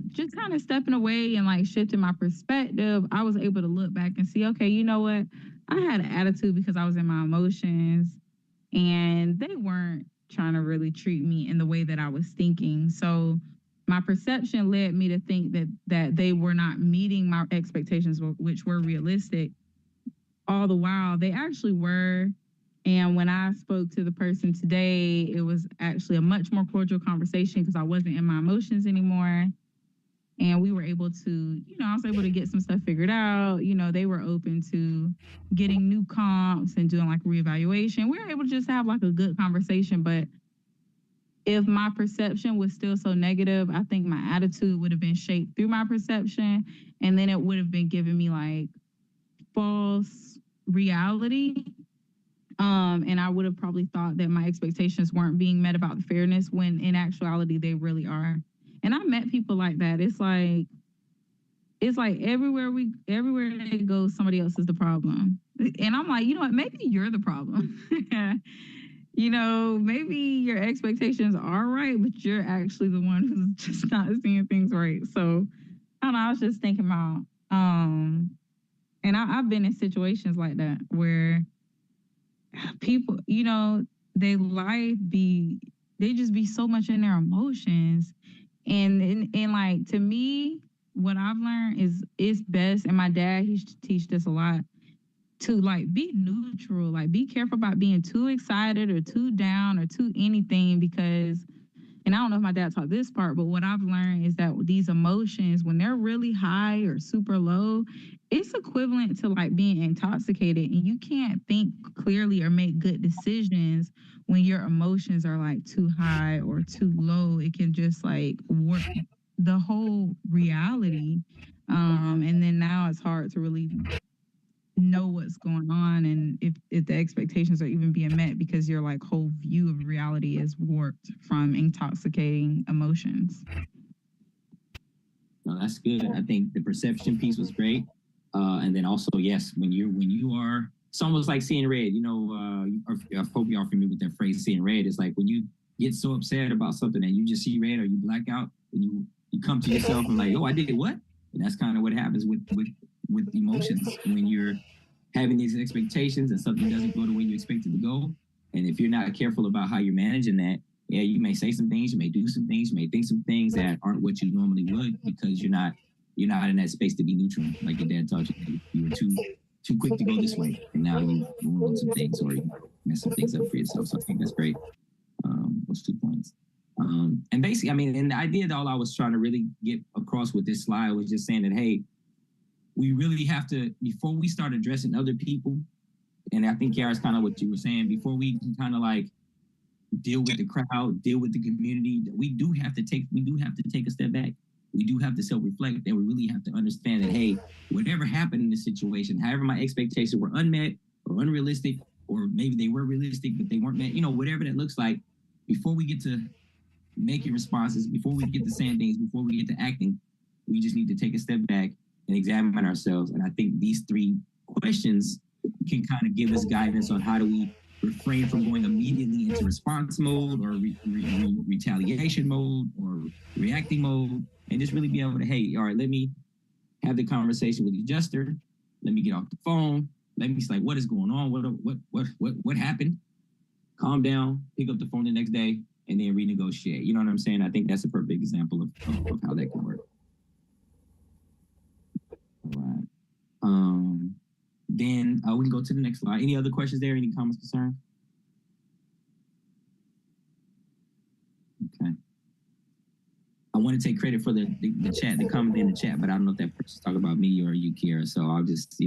Speaker 5: just kind of stepping away and like shifting my perspective, I was able to look back and see, okay, you know what? I had an attitude because I was in my emotions and they weren't trying to really treat me in the way that I was thinking. So my perception led me to think that they were not meeting my expectations, which were realistic. All the while, they actually were. And when I spoke to the person today, it was actually a much more cordial conversation because I wasn't in my emotions anymore. And we were able to, I was able to get some stuff figured out. They were open to getting new comps and doing like reevaluation. We were able to just have like a good conversation. But if my perception was still so negative, I think my attitude would have been shaped through my perception. And then it would have been giving me like false reality And I would have probably thought that my expectations weren't being met about the fairness when in actuality they really are. And I met people like that. It's like everywhere they go, somebody else is the problem. And I'm like, you know what, maybe you're the problem. You know, maybe your expectations are right, but you're actually the one who's just not seeing things right. So I don't know, I was just thinking about and I've been in situations like that where people, you know, they just be so much in their emotions. And like to me, what I've learned is it's best, and my dad he used to teach this a lot, to like be neutral, like be careful about being too excited or too down or too anything, because and I don't know if my dad taught this part, but what I've learned is that these emotions, when they're really high or super low, it's equivalent to like being intoxicated. And you can't think clearly or make good decisions when your emotions are like too high or too low. It can just like warp the whole reality. And then now it's hard to really know what's going on and if the expectations are even being met because your like whole view of reality is warped from intoxicating emotions.
Speaker 2: No, that's good. I think the perception piece was great. And then also, yes, when you are, it's almost like seeing red, you know, I hope y'all familiar with that phrase, seeing red. It's like when you get so upset about something and you just see red or you black out and you come to yourself and like, oh, I did what? And that's kind of what happens with emotions when you're having these expectations and something doesn't go the way you expect it to go. And if you're not careful about how you're managing that, yeah, you may say some things, you may do some things, you may think some things that aren't what you normally would because you're not in that space to be neutral. Like your dad taught you, you were too quick to go this way, and now you ruined some things or you mess some things up for yourself. So I think that's great. Those 2 points. And basically, I mean, and the idea that all I was trying to really get across with this slide was just saying that, hey, we really have to, before we start addressing other people, and I think Kiara's kind of what you were saying, before we can kind of like deal with the crowd, deal with the community, we do have to take a step back. We do have to self-reflect, and we really have to understand that, hey, whatever happened in this situation, however my expectations were unmet or unrealistic, or maybe they were realistic, but they weren't met, you know, whatever that looks like, before we get to making responses, before we get to saying things, before we get to acting, we just need to take a step back and examine ourselves. And I think these 3 questions can kind of give us guidance on how do we refrain from going immediately into response mode or retaliation mode or reacting mode, and just really be able to, hey, all right, let me have the conversation with the adjuster. Let me get off the phone. Let me say, like, what is going on? What happened? Calm down, pick up the phone the next day, and then renegotiate. You know what I'm saying? I think that's a perfect example of how that can work. All right. Then we can go to the next slide. Any other questions there? Any comments, concerns? Okay. I want to take credit for the chat, the comment in the chat, but I don't know if that person's talking about me or you, Kiara. So I'll just say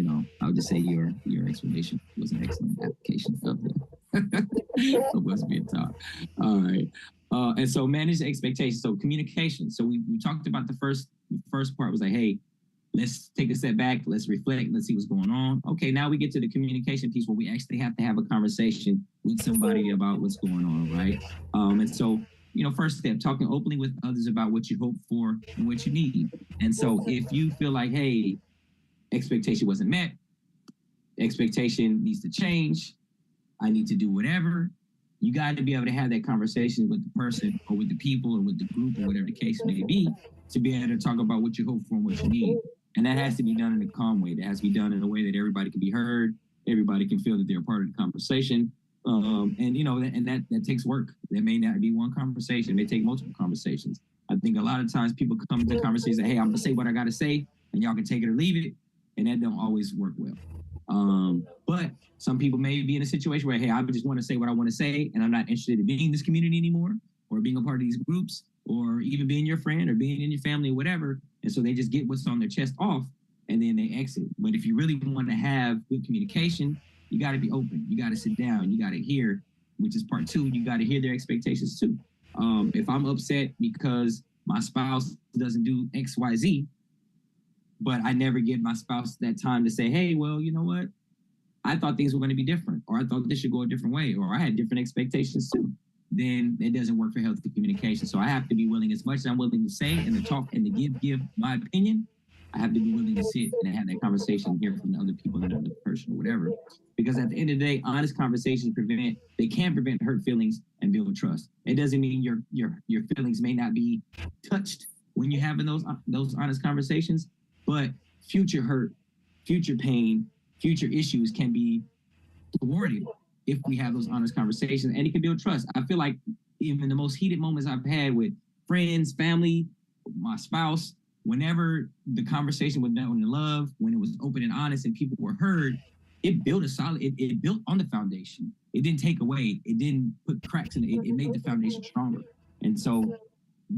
Speaker 2: your explanation was an excellent application of what's being taught. All right. And so manage expectations. So communication. So we talked about the first part was like, hey, let's take a step back. Let's reflect. Let's see what's going on. Okay, now we get to the communication piece where we actually have to have a conversation with somebody about what's going on, right? And so, you know, first step, talking openly with others about what you hope for and what you need. And so if you feel like, hey, expectation wasn't met, expectation needs to change, I need to do whatever, you got to be able to have that conversation with the person or with the people or with the group or whatever the case may be to be able to talk about what you hope for and what you need. And that has to be done in a calm way. That has to be done in a way that everybody can be heard. Everybody can feel that they're part of the conversation. And you know, that takes work. That may not be one conversation. It may take multiple conversations. I think a lot of times people come into conversations and, hey, I'm gonna say what I gotta say, and y'all can take it or leave it, and that don't always work well. But some people may be in a situation where, hey, I just want to say what I want to say, and I'm not interested in being in this community anymore, or being a part of these groups, or even being your friend, or being in your family, or whatever. And so they just get what's on their chest off, and then they exit. But if you really want to have good communication, you got to be open. You got to sit down. You got to hear, which is part 2. You got to hear their expectations too. If I'm upset because my spouse doesn't do X, Y, Z, but I never give my spouse that time to say, hey, well, you know what? I thought things were going to be different, or I thought this should go a different way, or I had different expectations too. Then it doesn't work for healthy communication. So I have to be willing, as much as I'm willing to say and to talk and to give my opinion, I have to be willing to sit and have that conversation and hear from the other people and the other person or whatever. Because at the end of the day, honest conversations can prevent hurt feelings and build trust. It doesn't mean your feelings may not be touched when you're having those honest conversations, but future hurt, future pain, future issues can be thwarted if we have those honest conversations, and it can build trust. I feel like even the most heated moments I've had with friends, family, my spouse, whenever the conversation was done in love, when it was open and honest and people were heard, it built it built on the foundation. It didn't take away, it didn't put cracks in it. It made the foundation stronger. And so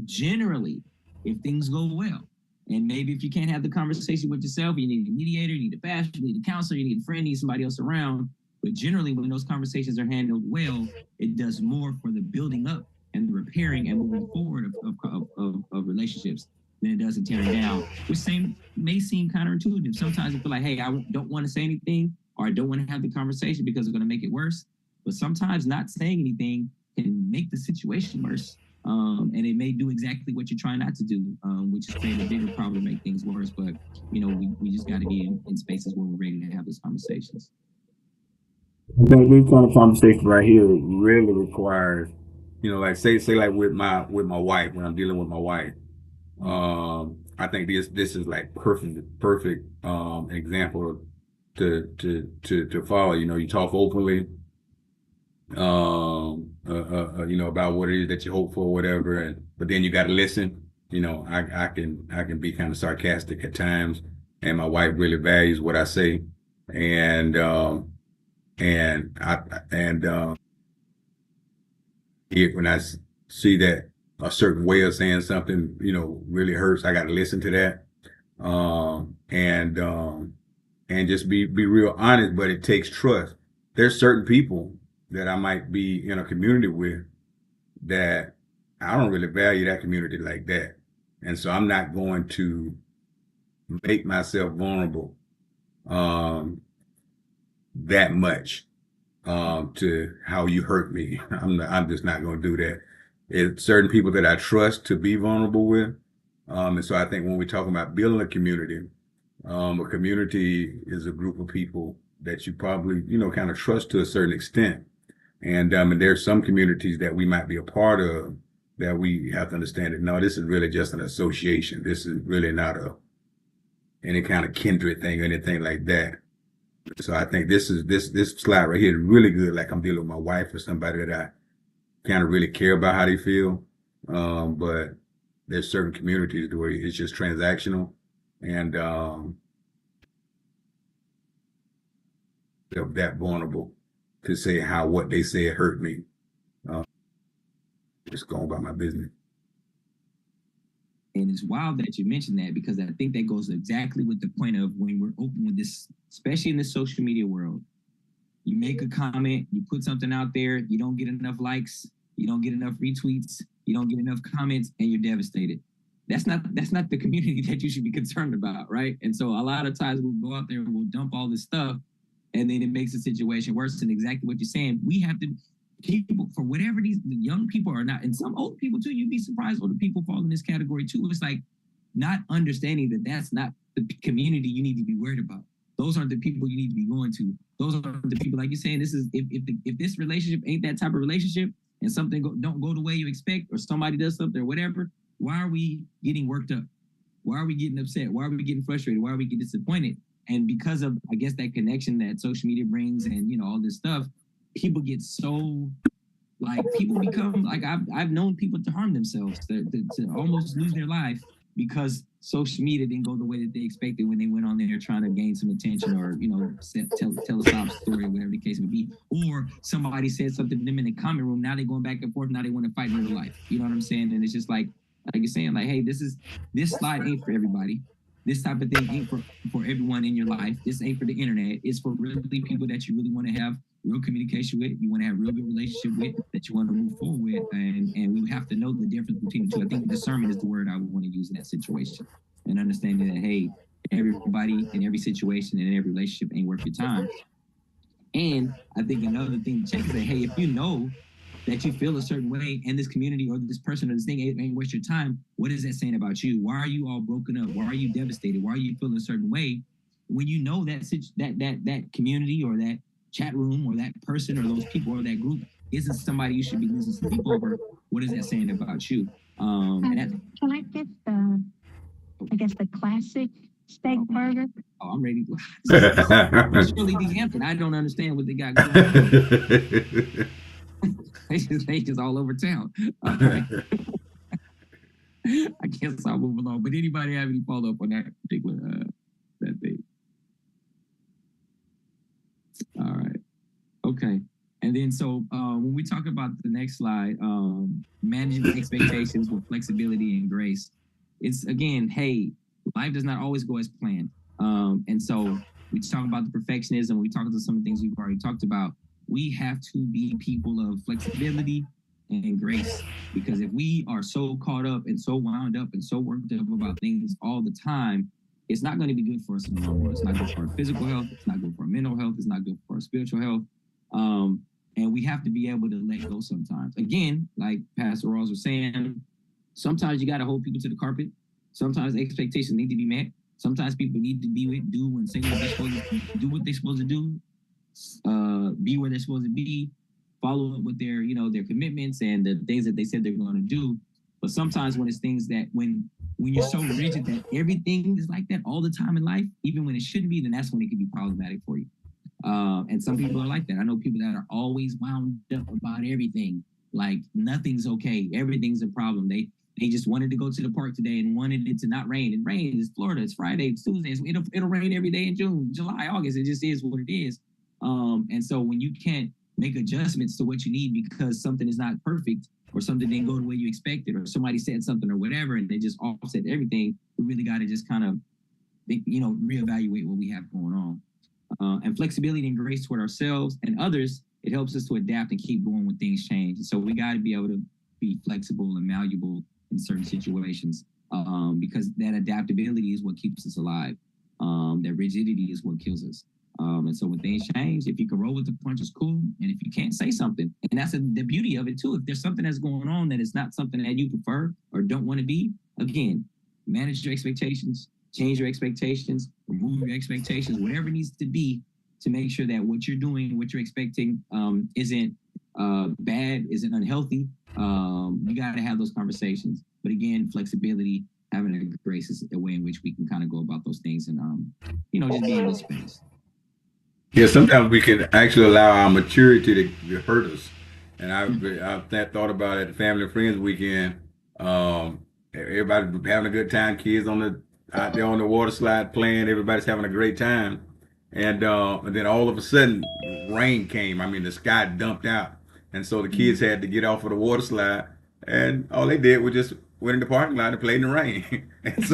Speaker 2: generally, if things go well, and maybe if you can't have the conversation with yourself, you need a mediator, you need a pastor, you need a counselor, you need a friend, you need somebody else around. But generally, when those conversations are handled well, it does more for the building up and the repairing and moving forward of relationships than it does in tearing down, which may seem counterintuitive. Sometimes I feel like, hey, I don't want to say anything, or I don't want to have the conversation because it's going to make it worse. But sometimes not saying anything can make the situation worse. And it may do exactly what you're trying not to do, which is create a bigger problem, make things worse. But, we just got to be in spaces where we're ready to have those conversations.
Speaker 1: I think this kind of conversation right here really requires, like say like with my wife, when I'm dealing with my wife. I think this is like perfect example to follow. You talk openly, about what it is that you hope for, whatever, but then you got to listen. I can be kind of sarcastic at times, and my wife really values what I say, and when I see that a certain way of saying something, really hurts, I got to listen to that, and just be real honest. But it takes trust. There's certain people that I might be in a community with that I don't really value that community like that, and so I'm not going to make myself vulnerable that much to how you hurt me. I'm just not going to do that. It's certain people that I trust to be vulnerable with. And so I think when we're talking about building a community is a group of people that you probably, kind of trust to a certain extent. And there's some communities that we might be a part of that we have to understand that, no, this is really just an association. This is really not any kind of kindred thing or anything like that. So I think this slide right here is really good. Like I'm dealing with my wife or somebody that I kind of really care about how they feel. But there's certain communities where it's just transactional, and they're that vulnerable to say what they say hurt me. Just going about my business.
Speaker 2: And it's wild that you mentioned that, because I think that goes exactly with the point of when we're open with this, especially in the social media world. You make a comment, you put something out there, you don't get enough likes, you don't get enough retweets, you don't get enough comments, and you're devastated. That's not the community that you should be concerned about, right? And so a lot of times we'll go out there and we'll dump all this stuff, and then it makes the situation worse. And exactly what you're saying, we have to, people, for whatever the young people are not, and some old people too, you'd be surprised older people fall in this category too. It's like not understanding that that's not the community you need to be worried about. Those aren't the people you need to be going to. Those aren't the people, like you're saying, this is, if this relationship ain't that type of relationship, and something don't go the way you expect, or somebody does something or whatever, why are we getting worked up? Why are we getting upset? Why are we getting frustrated? Why are we getting disappointed? And because of, I guess, that connection that social media brings, and all this stuff, people get so, like, people become like, I've known people to harm themselves, to almost lose their life because social media didn't go the way that they expected when they went on there trying to gain some attention, or tell a sob story, whatever the case may be. Or somebody said something to them in the comment room, now they're going back and forth, now they want to fight in real life. You know what I'm saying? And it's just like you're saying, like, hey, this slide ain't for everybody. This type of thing ain't for everyone in your life. This ain't for the internet. It's for really people that you really want to have real communication with, you want to have real good relationship with, that you want to move forward with, and we have to know the difference between the two. I think discernment is the word I would want to use in that situation, and understanding that, hey, everybody in every situation and in every relationship ain't worth your time. And I think another thing to check is that, hey, if you know that you feel a certain way and this community or this person or this thing ain't waste your time, what is that saying about you? Why are you all broken up? Why are you devastated? Why are you feeling a certain way? When you know that community or that chat room or that person or those people or that group isn't somebody you should be losing sleep over, what is that saying about you? And that,
Speaker 6: Can I get the classic steak burger?
Speaker 2: oh, I'm ready. Shirley D. Hampton. I don't understand what they got going on. They just all over town. All right. I guess I'll move along. But anybody have any follow up on that particular that thing? All right. Okay. And then so when we talk about the next slide, managing expectations with flexibility and grace, it's again, hey, life does not always go as planned. And so we talk about the perfectionism, we talk about some of the things we've already talked about. We have to be people of flexibility and grace, because if we are so caught up and so wound up and so worked up about things all the time, it's not going to be good for us in the long run. It's not good for our physical health. It's not good for our mental health. It's not good for our spiritual health. And we have to be able to let go sometimes. Again, like Pastor Rawls was saying, sometimes you got to hold people to the carpet. Sometimes expectations need to be met. Sometimes people need to do and say what they're supposed to do, what they're supposed to do, be where they're supposed to be, follow up with their commitments and the things that they said they're going to do. But sometimes when it's things that when you're so rigid that everything is like that all the time in life, even when it shouldn't be, then that's when it can be problematic for you. And some people are like that. I know people that are always wound up about everything. Like nothing's okay. Everything's a problem. They just wanted to go to the park today and wanted it to not rain. It rains. It's Florida. It's Friday. It's Tuesday. It'll rain every day in June, July, August. It just is what it is. And so when you can't make adjustments to what you need because something is not perfect or something didn't go the way you expected or somebody said something or whatever and they just offset everything, we really got to just kind of, reevaluate what we have going on. And flexibility and grace toward ourselves and others, it helps us to adapt and keep going when things change. And so we got to be able to be flexible and malleable in certain situations, because that adaptability is what keeps us alive. That rigidity is what kills us. And so when things change, if you can roll with the punches, cool. And if you can't, say something. And that's the beauty of it too. If there's something that's going on that is not something that you prefer or don't want to be, again, manage your expectations, change your expectations, remove your expectations, whatever needs to be to make sure that what you're doing, what you're expecting isn't bad, isn't unhealthy. You got to have those conversations. But again, flexibility, having a grace is a way in which we can kind of go about those things and, just be in this space.
Speaker 1: Yeah, sometimes we can actually allow our maturity to hurt us. And I've thought about it at the family and friends weekend. Everybody having a good time, kids out there on the water slide playing, everybody's having a great time. And then all of a sudden, rain came. I mean, the sky dumped out. And so the kids had to get off of the water slide. And all they did was just went in the parking lot and played in the rain. and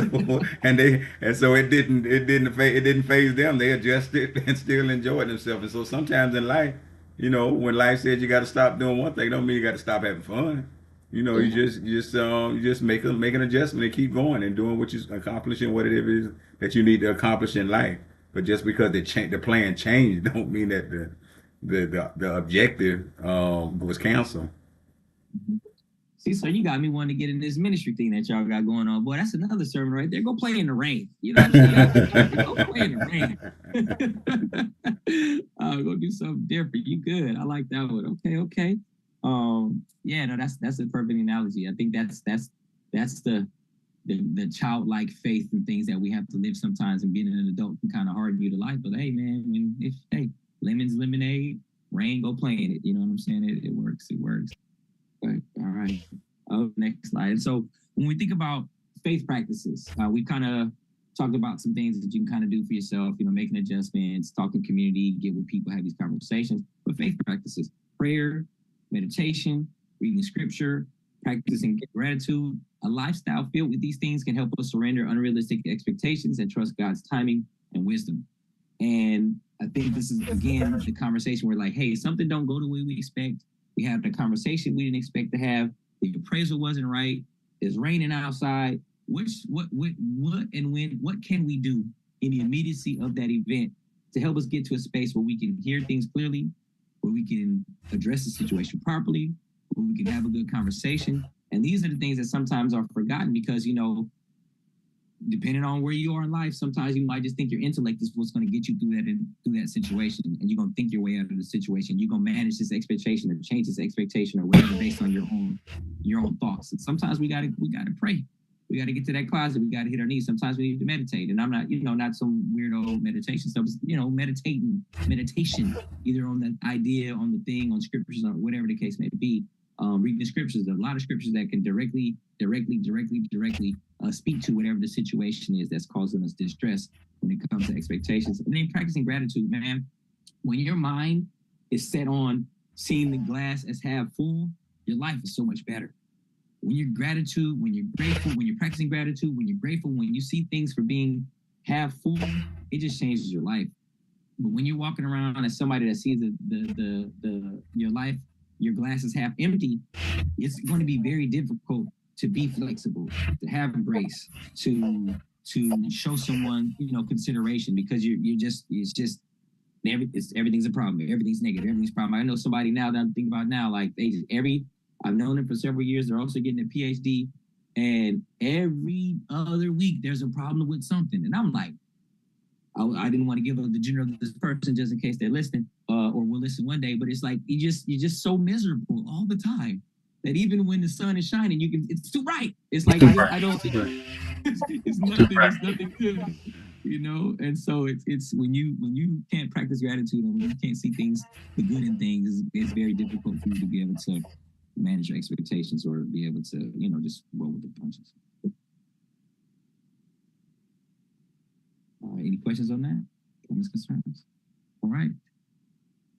Speaker 1: so it didn't faze them. They adjusted and still enjoyed themselves. And so sometimes in life, when life says you got to stop doing one thing, don't mean you got to stop having fun. You just make an adjustment and keep going and doing what you're accomplishing, what it is that you need to accomplish in life. But just because the plan changed, don't mean that the objective was canceled.
Speaker 2: See, so you got me wanting to get in this ministry thing that y'all got going on. Boy, that's another sermon right there. Go play in the rain. You know what I'm saying? Go play in the rain. Go do something different. You good. I like that one. Okay. Yeah, no, that's a perfect analogy. I think that's the childlike faith and things that we have to live sometimes, and being an adult can kind of harden you to life. But hey, man, lemon's lemonade, rain, go play in it. You know what I'm saying? It works. Okay, all right. Next slide. And so when we think about faith practices, we kind of talked about some things that you can kind of do for yourself, making adjustments, talking community, get with people, have these conversations. But faith practices, prayer, meditation, reading scripture, practicing gratitude, a lifestyle filled with these things can help us surrender unrealistic expectations and trust God's timing and wisdom. And I think this is, again, the conversation where like, hey, something don't go the way we expect. We have the conversation we didn't expect to have. The appraisal wasn't right. It's raining outside. What and when, what can we do in the immediacy of that event to help us get to a space where we can hear things clearly, where we can address the situation properly, where we can have a good conversation. And these are the things that sometimes are forgotten because, you know, depending on where you are in life, sometimes you might just think your intellect is what's going to get you through that situation, and you're going to think your way out of the situation. You're going to manage this expectation or change this expectation or whatever based on your own thoughts. And sometimes we gotta pray. We got to get to that closet. We got to hit our knees. Sometimes we need to meditate. And I'm not, you know, not some weirdo meditation stuff. You know, meditation, either on the idea, on the thing, on scriptures, or whatever the case may be. Reading the scriptures. There's a lot of scriptures that can directly speak to whatever the situation is that's causing us distress when it comes to expectations. And then practicing gratitude, man. When your mind is set on seeing the glass as half full, your life is so much better. When you're gratitude, when you're grateful, when you're practicing gratitude, when you're grateful, when you see things for being half full, it just changes your life. But when you're walking around as somebody that sees your life, your glass is half empty, it's going to be very difficult to be flexible, to have grace, to show someone, you know, consideration, because everything's a problem. Everything's negative. Everything's a problem. I know somebody now that I'm thinking about now, like I've known them for several years. They're also getting a PhD, and every other week there's a problem with something. And I'm like, I didn't want to give up the gender of this person just in case they're listening, or will listen one day. But it's like you're just so miserable all the time that even when the sun is shining, it's too bright. It's like I don't. It's nothing good, you know. And so it's when you can't practice gratitude and when you can't see things, the good in things, it's very difficult for you to be able to manage your expectations or be able to, you know, just roll with the punches. Any questions on that? Comments, concerns? All right.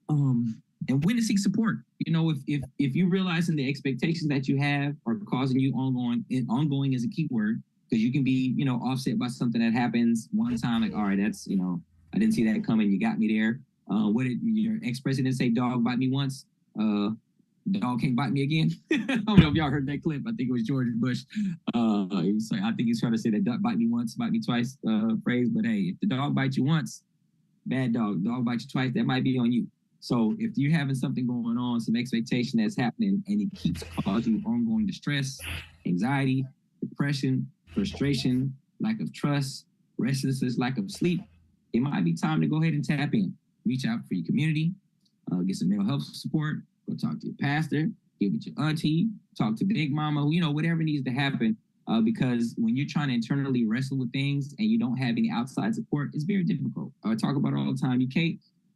Speaker 2: And when to seek support. You know, if you realizing the expectations that you have are causing you ongoing is a key word, because you can be, you know, offset by something that happens one time, like, all right, that's, you know, I didn't see that coming. You got me there. What did your ex-president say? Dog bite me once. Dog can't bite me again. I don't know if y'all heard that clip. I think it was George Bush. I think he's trying to say that dog bite me once, bite me twice phrase. But hey, if the dog bites you once, bad dog. Dog bites you twice, that might be on you. So if you're having something going on, some expectation that's happening, and it keeps causing you ongoing distress, anxiety, depression, frustration, lack of trust, restlessness, lack of sleep, it might be time to go ahead and tap in. Reach out for your community, get some mental health support, go talk to your pastor, get with your auntie, talk to Big Mama, you know, whatever needs to happen. Because when you're trying to internally wrestle with things and you don't have any outside support, it's very difficult. I talk about it all the time.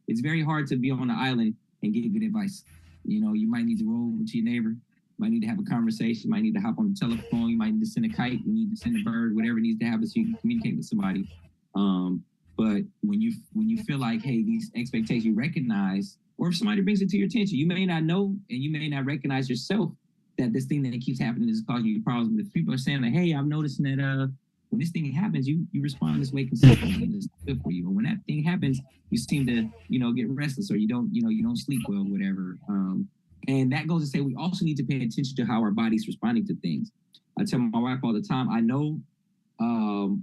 Speaker 2: It's very hard to be on an island and get good advice. You know, you might need to roll with your neighbor, you might need to have a conversation, you might need to hop on the telephone, you might need to send a kite, you need to send a bird, whatever needs to happen so you can communicate with somebody. But when you feel like, hey, these expectations you recognize, or if somebody brings it to your attention, you may not know and you may not recognize yourself that this thing that keeps happening is causing you problems. But if people are saying like, hey, I'm noticing that when this thing happens, you respond this way consistently, and it's good for you. But when that thing happens, you seem to, you know, get restless, or you don't sleep well, whatever. And that goes to say we also need to pay attention to how our body's responding to things. I tell my wife all the time, I know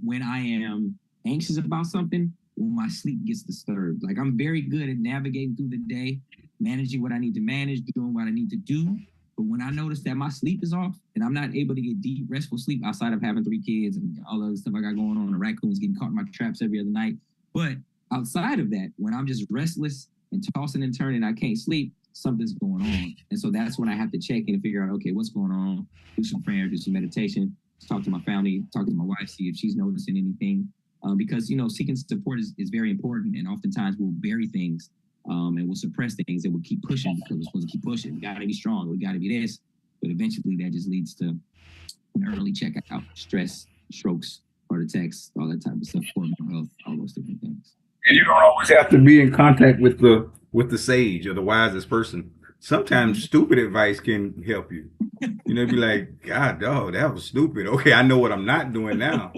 Speaker 2: when I am anxious about something, when my sleep gets disturbed. Like, I'm very good at navigating through the day, managing what I need to manage, doing what I need to do. But when I notice that my sleep is off and I'm not able to get deep, restful sleep outside of having 3 kids and all the other stuff I got going on, the raccoons getting caught in my traps every other night. But outside of that, when I'm just restless and tossing and turning, I can't sleep, something's going on. And so that's when I have to check in and figure out, okay, what's going on? Do some prayer, do some meditation, talk to my family, talk to my wife, see if she's noticing anything. Because, you know, seeking support is very important, and oftentimes we'll bury things and we'll suppress things that we'll keep pushing because we're supposed to keep pushing. We got to be strong. We got to be this. But eventually that just leads to an early checkout, stress, strokes, heart attacks, all that type of stuff, poor mental health, all those different things.
Speaker 1: And you don't always have to be in contact with the sage or the wisest person. Sometimes stupid advice can help you. You know, be like, God, dog, that was stupid. Okay, I know what I'm not doing now.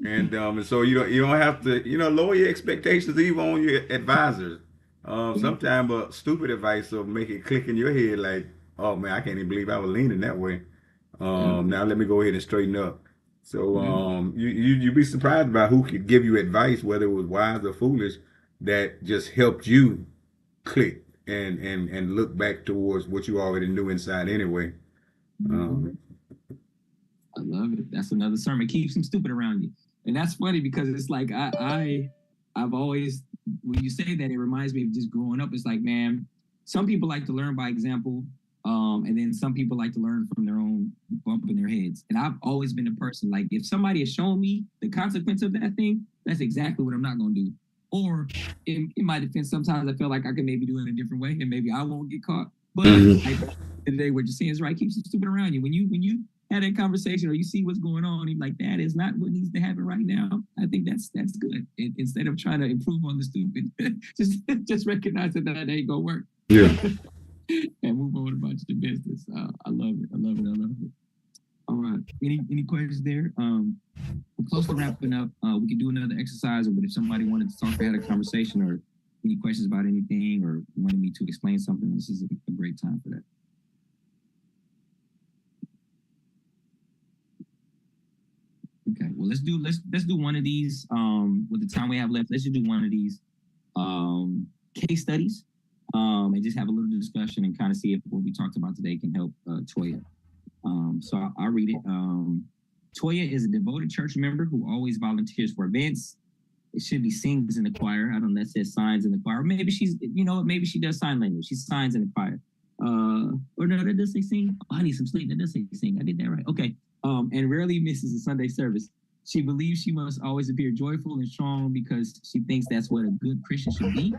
Speaker 1: And so you don't have to, you know, lower your expectations even on your advisors. Sometimes stupid advice will make it click in your head like, oh man, I can't even believe I was leaning that way. Now let me go ahead and straighten up. So you'd be surprised about who could give you advice, whether it was wise or foolish. that just helped you click and look back towards what you already knew inside anyway.
Speaker 2: I love it. That's another sermon. Keep some stupid around you. And that's funny because it's like I've always, when you say that, it reminds me of just growing up. It's like, man, some people like to learn by example, and then some people like to learn from their own bump in their heads. And I've always been a person like, if somebody has shown me the consequence of that thing, that's exactly what I'm not going to do. Or in my defense, sometimes I feel like I can maybe do it a different way, and maybe I won't get caught. But today, what you're saying is right. Keep some stupid around you. When you had that conversation or you see what's going on, you're like, that is not what needs to happen right now. I think that's good. Instead of trying to improve on the stupid, just recognize that ain't gonna work.
Speaker 1: Yeah.
Speaker 2: And move on about your business. I love it. I love it. I love it. All right. Any questions there? We're close to wrapping up. We can do another exercise, but if somebody wanted to talk or had a conversation or any questions about anything or wanted me to explain something, this is a great time for that. Okay, well, let's do one of these. With the time we have left, let's just do one of these case studies, and just have a little discussion and kind of see if what we talked about today can help Toya. So I'll read it. Toya is a devoted church member who always volunteers for events. It should be sings in the choir. I don't know, that says signs in the choir. Maybe she's, maybe she does sign language. She signs in the choir. Or no, that does say sing. Oh, I need some sleep. That does say sing. I did that right. Okay. And rarely misses a Sunday service. She believes she must always appear joyful and strong because she thinks that's what a good Christian should be.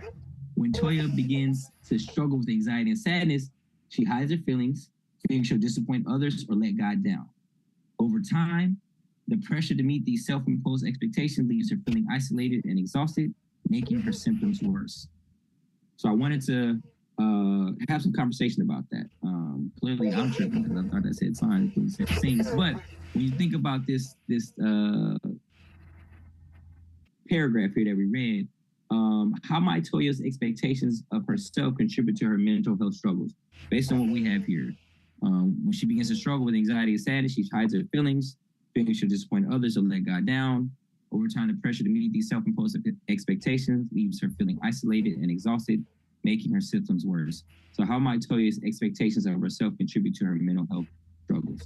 Speaker 2: When Toya begins to struggle with anxiety and sadness, she hides her feelings, fearing she'll disappoint others or let God down. Over time, the pressure to meet these self-imposed expectations leaves her feeling isolated and exhausted, making her symptoms worse. So I wanted to have some conversation about that. Clearly, I'm tripping because I thought that said signs, it said sings. But when you think about this paragraph here that we read, how might Toya's expectations of herself contribute to her mental health struggles? Based on what we have here, when she begins to struggle with anxiety and sadness, she hides her feelings, fearing she'll disappoint others or let God down. Over time, the pressure to meet these self-imposed expectations leaves her feeling isolated and exhausted, making her symptoms worse. So how might Toya's expectations of herself contribute to her mental health struggles?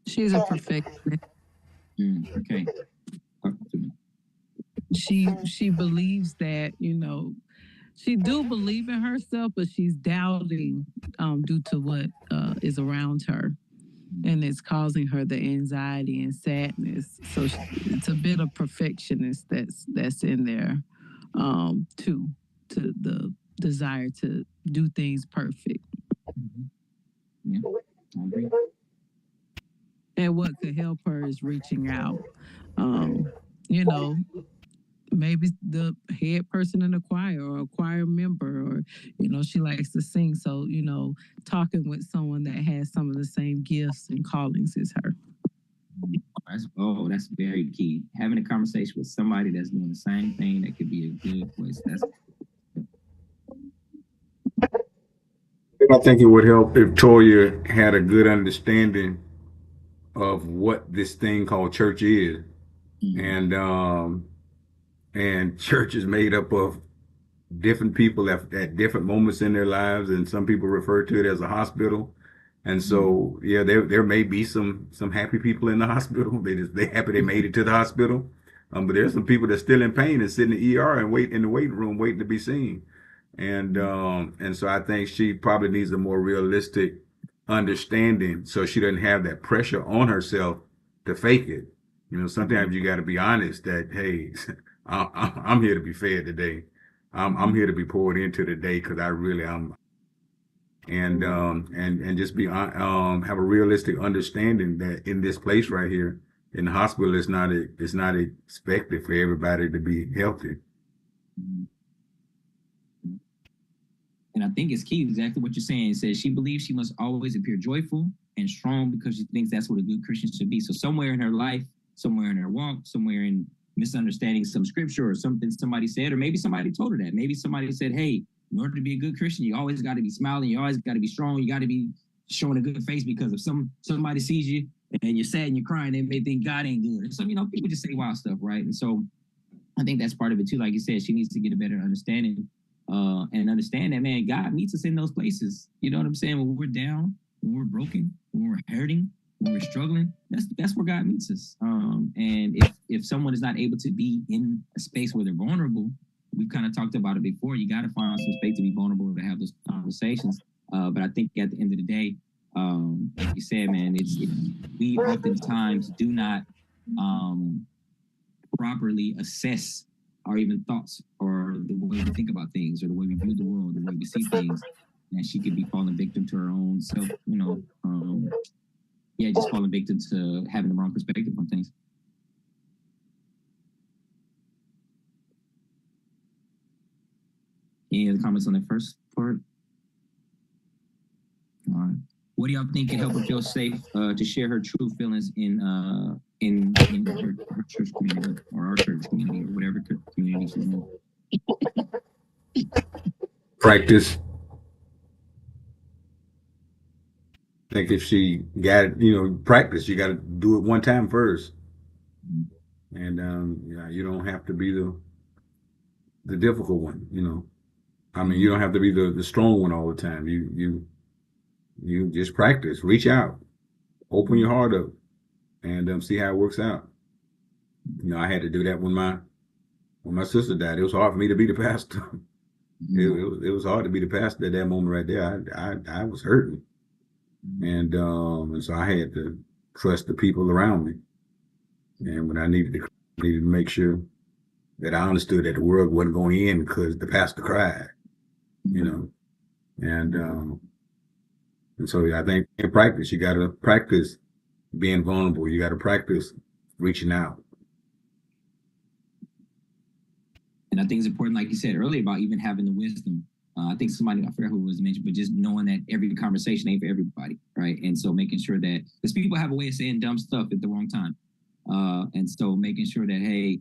Speaker 4: She's a perfectionist.
Speaker 2: Okay. Talk to me.
Speaker 4: She believes that, she do believe in herself, but she's doubting due to what is around her. And it's causing her the anxiety and sadness. So it's a bit of perfectionist that's in there too, to the desire to do things perfect.
Speaker 2: Yeah, I agree.
Speaker 4: And what could help her is reaching out. Maybe the head person in the choir or a choir member, or, she likes to sing. So, talking with someone that has some of the same gifts and callings as her.
Speaker 2: That's very key. Having a conversation with somebody that's doing the same thing, that could be a good voice.
Speaker 1: I think it would help if Toya had a good understanding of what this thing called church is. And church is made up of different people at different moments in their lives, and some people refer to it as a hospital. And so, yeah, there may be some happy people in the hospital. They happy they made it to the hospital. But there's some people that's still in pain and sit in the ER and wait in the waiting room waiting to be seen. And so I think she probably needs a more realistic understanding, so she doesn't have that pressure on herself to fake it. Sometimes you got to be honest that, hey, I'm here to be fed today. I'm here to be poured into today because I really am. And just be have a realistic understanding that in this place right here in the hospital, it's not expected for everybody to be healthy.
Speaker 2: And I think it's key, exactly what you're saying. It says she believes she must always appear joyful and strong because she thinks that's what a good Christian should be. So somewhere in her life, somewhere in her walk, somewhere in misunderstanding some scripture or something somebody said, or maybe somebody told her that. Maybe somebody said, hey, in order to be a good Christian, you always got to be smiling. You always got to be strong. You got to be showing a good face, because if somebody sees you and you're sad and you're crying, they may think God ain't good. So, people just say wild stuff, right? And so I think that's part of it too. Like you said, she needs to get a better understanding and understand that, man, God meets us in those places. You know what I'm saying? When we're down, when we're broken, when we're hurting, when we're struggling, that's where God meets us. And if someone is not able to be in a space where they're vulnerable, we've kind of talked about it before. You got to find some space to be vulnerable to have those conversations. But I think at the end of the day, like you said, man, we oftentimes do not properly assess our even thoughts or the way we think about things or the way we view the world, the way we see things. And she could be falling victim to her own self, just falling victim to having the wrong perspective on things. Any other comments on that first part? All right. What do y'all think can help her feel safe to share her true feelings in her church community or our church community or whatever community she's in?
Speaker 1: Practice. I think if she got it, practice. You got to do it one time first, and you don't have to be the difficult one. I mean, you don't have to be the strong one all the time. You just practice. Reach out, open your heart up, and see how it works out. I had to do that when my sister died. It was hard for me to be the pastor. It was hard to be the pastor at that moment right there. I was hurting, and so I had to trust the people around me. And when I needed to make sure that I understood that the world wasn't going to end because the pastor cried, and so I think in practice you got to practice being vulnerable. You got to practice reaching out.
Speaker 2: And I think it's important, like you said earlier, about even having the wisdom. I think I forgot who was mentioned, but just knowing that every conversation ain't for everybody, right? And so making sure that, because people have a way of saying dumb stuff at the wrong time. And so making sure that, hey,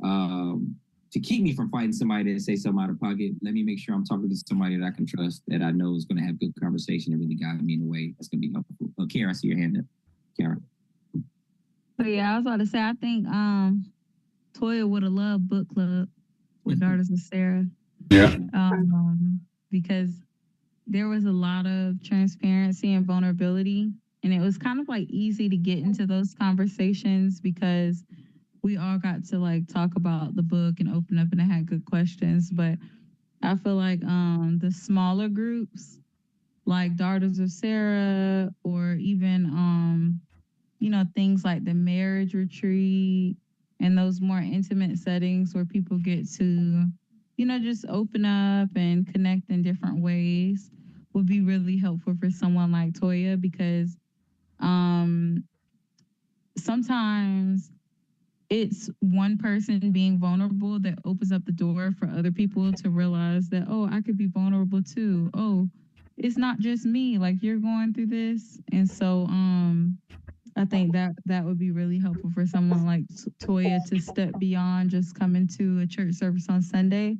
Speaker 2: to keep me from fighting somebody that say something out of pocket, let me make sure I'm talking to somebody that I can trust, that I know is going to have good conversation and really guide me in a way that's going to be helpful. Kara, I see your hand up. Kara.
Speaker 5: But yeah, I was about to say, I think Toya would have loved book club with Daughters of Sarah.
Speaker 1: Yeah.
Speaker 5: Because there was a lot of transparency and vulnerability, and it was kind of like easy to get into those conversations because we all got to like talk about the book and open up and had good questions. But I feel like the smaller groups like Daughters of Sarah or even things like the marriage retreat and those more intimate settings where people get to just open up and connect in different ways would be really helpful for someone like Toya, because sometimes it's one person being vulnerable that opens up the door for other people to realize that, oh, I could be vulnerable too. Oh, it's not just me. Like, you're going through this. And so I think that would be really helpful for someone like Toya to step beyond just coming to a church service on Sunday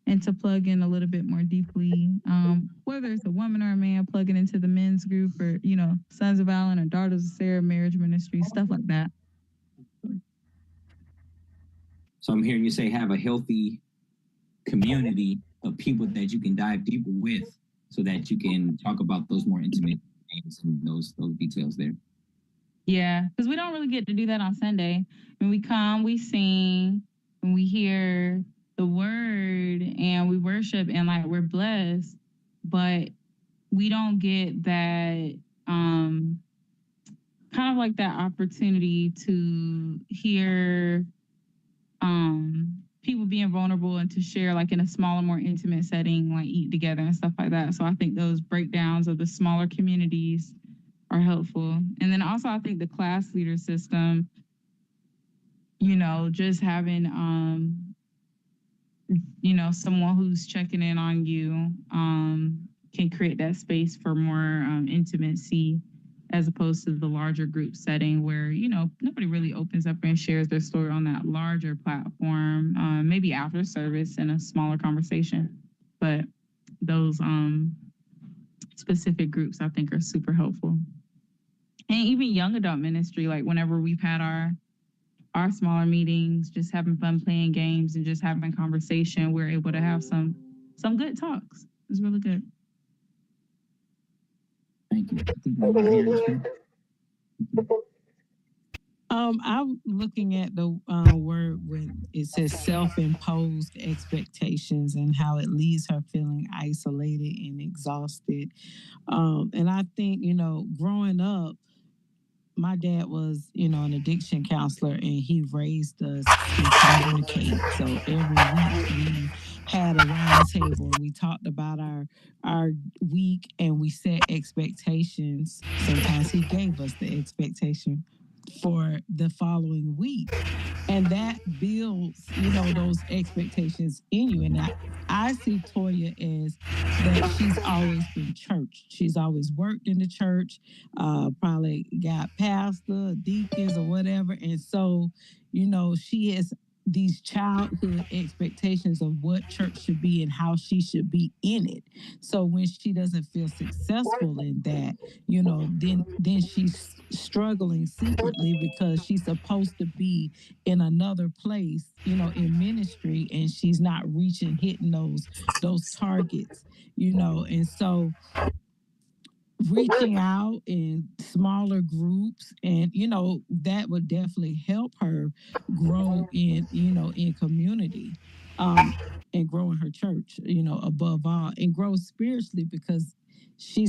Speaker 5: and to plug in a little bit more deeply, whether it's a woman or a man, plugging into the men's group or, Sons of Allen or Daughters of Sarah marriage ministry, stuff like that.
Speaker 2: So I'm hearing you say have a healthy community of people that you can dive deeper with so that you can talk about those more intimate things and those details there.
Speaker 5: Yeah, because we don't really get to do that on Sunday. When we come, we sing, and we hear the word, and we worship, and like we're blessed, but we don't get that kind of like that opportunity to hear people being vulnerable and to share like in a smaller, more intimate setting, like eat together and stuff like that. So I think those breakdowns of the smaller communities are helpful. And then also I think the class leader system, just having someone who's checking in on you can create that space for more intimacy, as opposed to the larger group setting where nobody really opens up and shares their story on that larger platform, maybe after service in a smaller conversation. But those specific groups I think are super helpful. And even young adult ministry, like whenever we've had our our smaller meetings, just having fun playing games and just having conversation, we're able to have some good talks. It's really good.
Speaker 2: Thank you. I think we're about here.
Speaker 4: I'm looking at the word when it says self-imposed expectations and how it leaves her feeling isolated and exhausted. And I think, growing up, my dad was, an addiction counselor, and he raised us to communicate. So every week we had a round table and we talked about our week and we set expectations. Sometimes he gave us the expectation for the following week. And that builds, those expectations in you. And I see Toya as that she's always been church. She's always worked in the church, probably got pastor, deacons, or whatever. And so, she has these childhood expectations of what church should be and how she should be in it. So when she doesn't feel successful in that, then she's struggling secretly because she's supposed to be in another place, in ministry, and she's not hitting those targets, and so reaching out in smaller groups, and that would definitely help her grow in community, um and grow in her church, above all, and grow spiritually, because she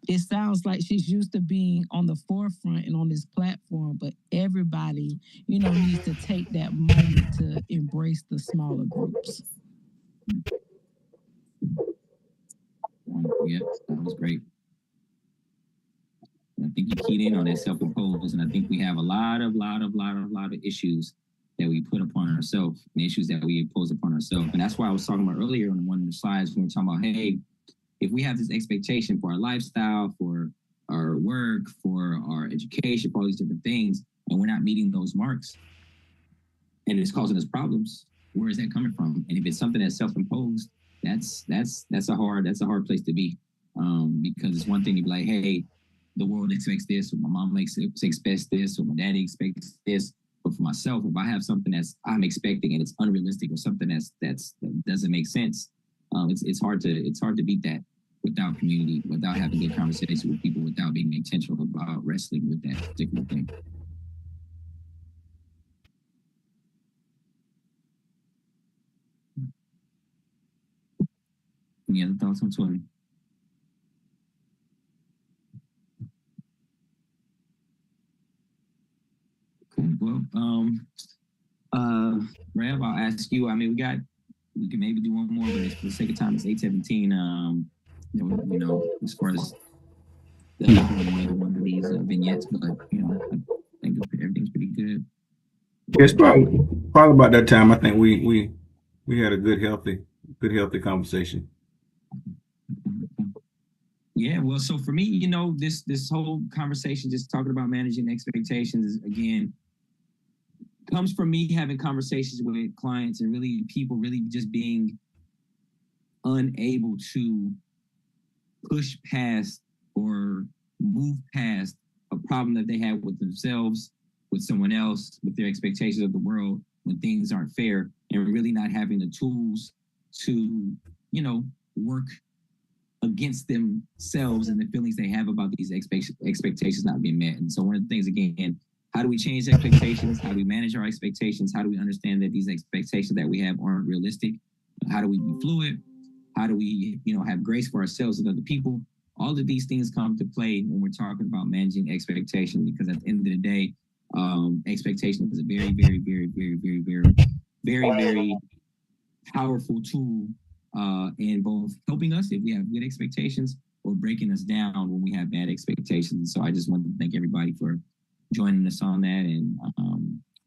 Speaker 4: it sounds like she's used to being on the forefront and on this platform, but everybody needs to take that moment to embrace the smaller groups.
Speaker 2: Yeah, that was great. I think you keyed in on that self-imposed, and I think we have a lot of issues that we put upon ourselves, and issues that we impose upon ourselves. And that's why I was talking about earlier on one of the slides when we were talking about, hey, if we have this expectation for our lifestyle, for our work, for our education, for all these different things, and we're not meeting those marks, and it's causing us problems, where is that coming from? And if it's something that's self-imposed, that's a hard place to be, because it's one thing to be like, hey, the world expects this, or my mom expects this, or my daddy expects this. But for myself, if I have something that's I'm expecting and it's unrealistic, or something that doesn't make sense, it's hard to beat that without community, without having good conversations with people, without being intentional about wrestling with that particular thing. Any other thoughts on Twitter? Okay, well, Rev, I'll ask you. I mean, we can maybe do one more, but for the sake of time, it's 8:17. As far as one of these vignettes, but I think everything's pretty good.
Speaker 1: It's probably about that time. I think we had a good healthy conversation.
Speaker 2: Yeah, well, so for me, this whole conversation, just talking about managing expectations, is, again, comes from me having conversations with clients and really people really just being unable to push past or move past a problem that they have with themselves, with someone else, with their expectations of the world when things aren't fair, and really not having the tools to, work against themselves and the feelings they have about these expectations not being met. And so one of the things, again, how do we change expectations? How do we manage our expectations? How do we understand that these expectations that we have aren't realistic? How do we be fluid? How do we, have grace for ourselves and other people? All of these things come to play when we're talking about managing expectations, because at the end of the day, expectation is a very, very, very, very, very, very, very, very powerful tool in both helping us if we have good expectations, or breaking us down when we have bad expectations. So I just wanted to thank everybody for joining us on that, and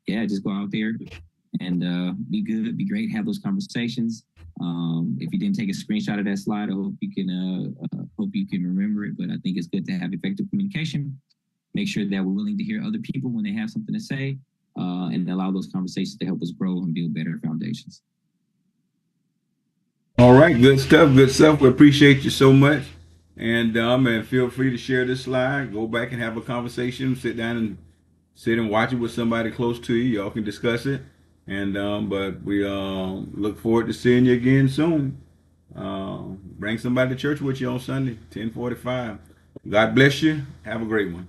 Speaker 2: just go out there and be good, be great, have those conversations. If you didn't take a screenshot of that slide, I hope you can remember it. But I think it's good to have effective communication. Make sure that we're willing to hear other people when they have something to say, and allow those conversations to help us grow and build better foundations.
Speaker 1: All right, good stuff. We appreciate you so much, and feel free to share this slide. Go back and have a conversation. Sit down and sit and watch it with somebody close to you. Y'all can discuss it. And but we look forward to seeing you again soon. Bring somebody to church with you on Sunday, 10:45. God bless you. Have a great one.